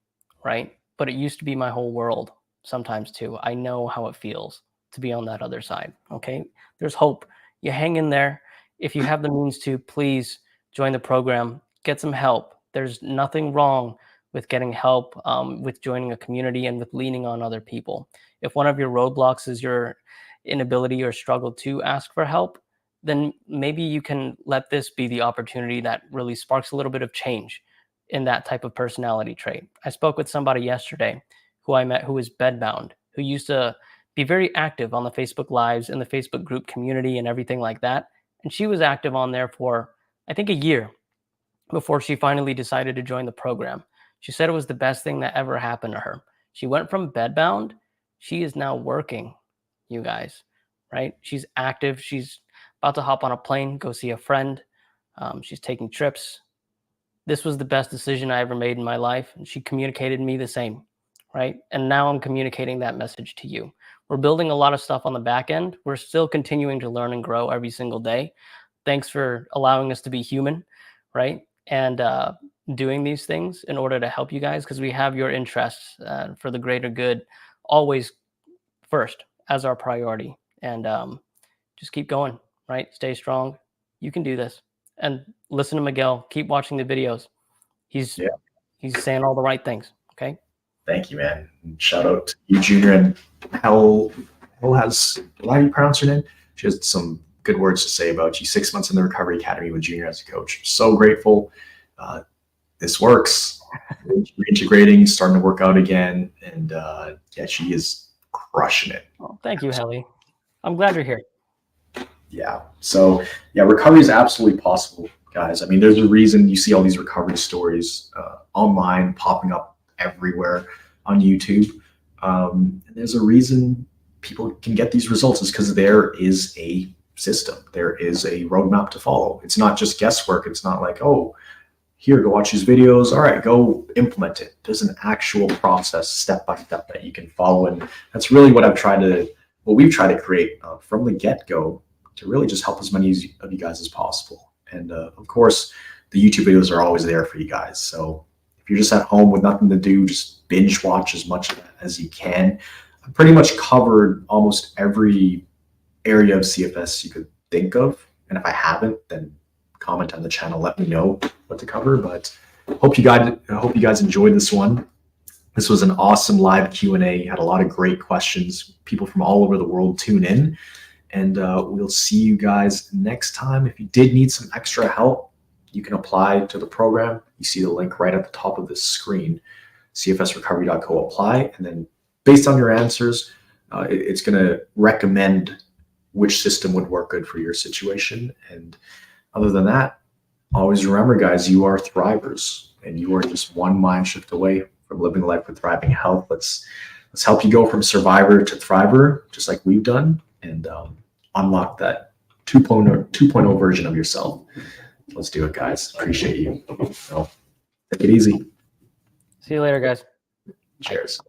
B: right? But it used to be my whole world sometimes too. I know how it feels to be on that other side, okay? There's hope. You hang in there. If you have the means to, please join the program, get some help. There's nothing wrong with getting help, with joining a community and with leaning on other people. If one of your roadblocks is your inability or struggle to ask for help, then maybe you can let this be the opportunity that really sparks a little bit of change in that type of personality trait. I spoke with somebody yesterday who I met who was bedbound, who used to be very active on the Facebook Lives in the Facebook group community and everything like that. And she was active on there for, I think, a year before she finally decided to join the program. She said it was the best thing that ever happened to her. She went from bedbound, she is now working, you guys, right? She's active. She's about to hop on a plane, go see a friend. She's taking trips. This was the best decision I ever made in my life. And she communicated me the same, right? And now I'm communicating that message to you. We're building a lot of stuff on the back end. We're still continuing to learn and grow every single day. Thanks for allowing us to be human, right? And doing these things in order to help you guys because we have your interests for the greater good always first as our priority. And just keep going, right? Stay strong. You can do this. And listen to Miguel. Keep watching the videos. He's saying all the right things. Okay.
A: Thank you, man. And shout out to you, Junior, and Hell has, how do you pronounce her name? She has some good words to say about you. 6 months in the Recovery Academy with Junior as a coach. So grateful. This works. Reintegrating, starting to work out again, and yeah, she is crushing it.
B: Well, thank you, Helly. I'm glad you're here.
A: Yeah. So yeah, recovery is absolutely possible, guys. I mean, there's a reason you see all these recovery stories online popping up everywhere on YouTube. And there's a reason people can get these results is because there is a system. There is a roadmap to follow. It's not just guesswork. It's not like, oh, here, go watch these videos. All right, go implement it. There's an actual process, step by step, that you can follow. And that's really what we've tried to create from the get-go to really just help as many of you guys as possible. And of course, the YouTube videos are always there for you guys. So if you're just at home with nothing to do, just binge watch as much as you can. I've pretty much covered almost every area of CFS you could think of. And if I haven't, then comment on the channel, let me know what to cover. But I hope you guys enjoyed this one. This was an awesome live Q&A. Had a lot of great questions. People from all over the world tune in. And we'll see you guys next time. If you did need some extra help, you can apply to the program. You see the link right at the top of this screen, cfsrecovery.co, apply. And then based on your answers, it's going to recommend which system would work good for your situation. And other than that, always remember, guys, you are thrivers, and you are just one mind shift away from living a life with thriving health. Let's help you go from survivor to thriver, just like we've done, and unlock that 2.0 version of yourself. Let's do it, guys. Appreciate you. Take it easy.
B: See you later, guys.
A: Cheers.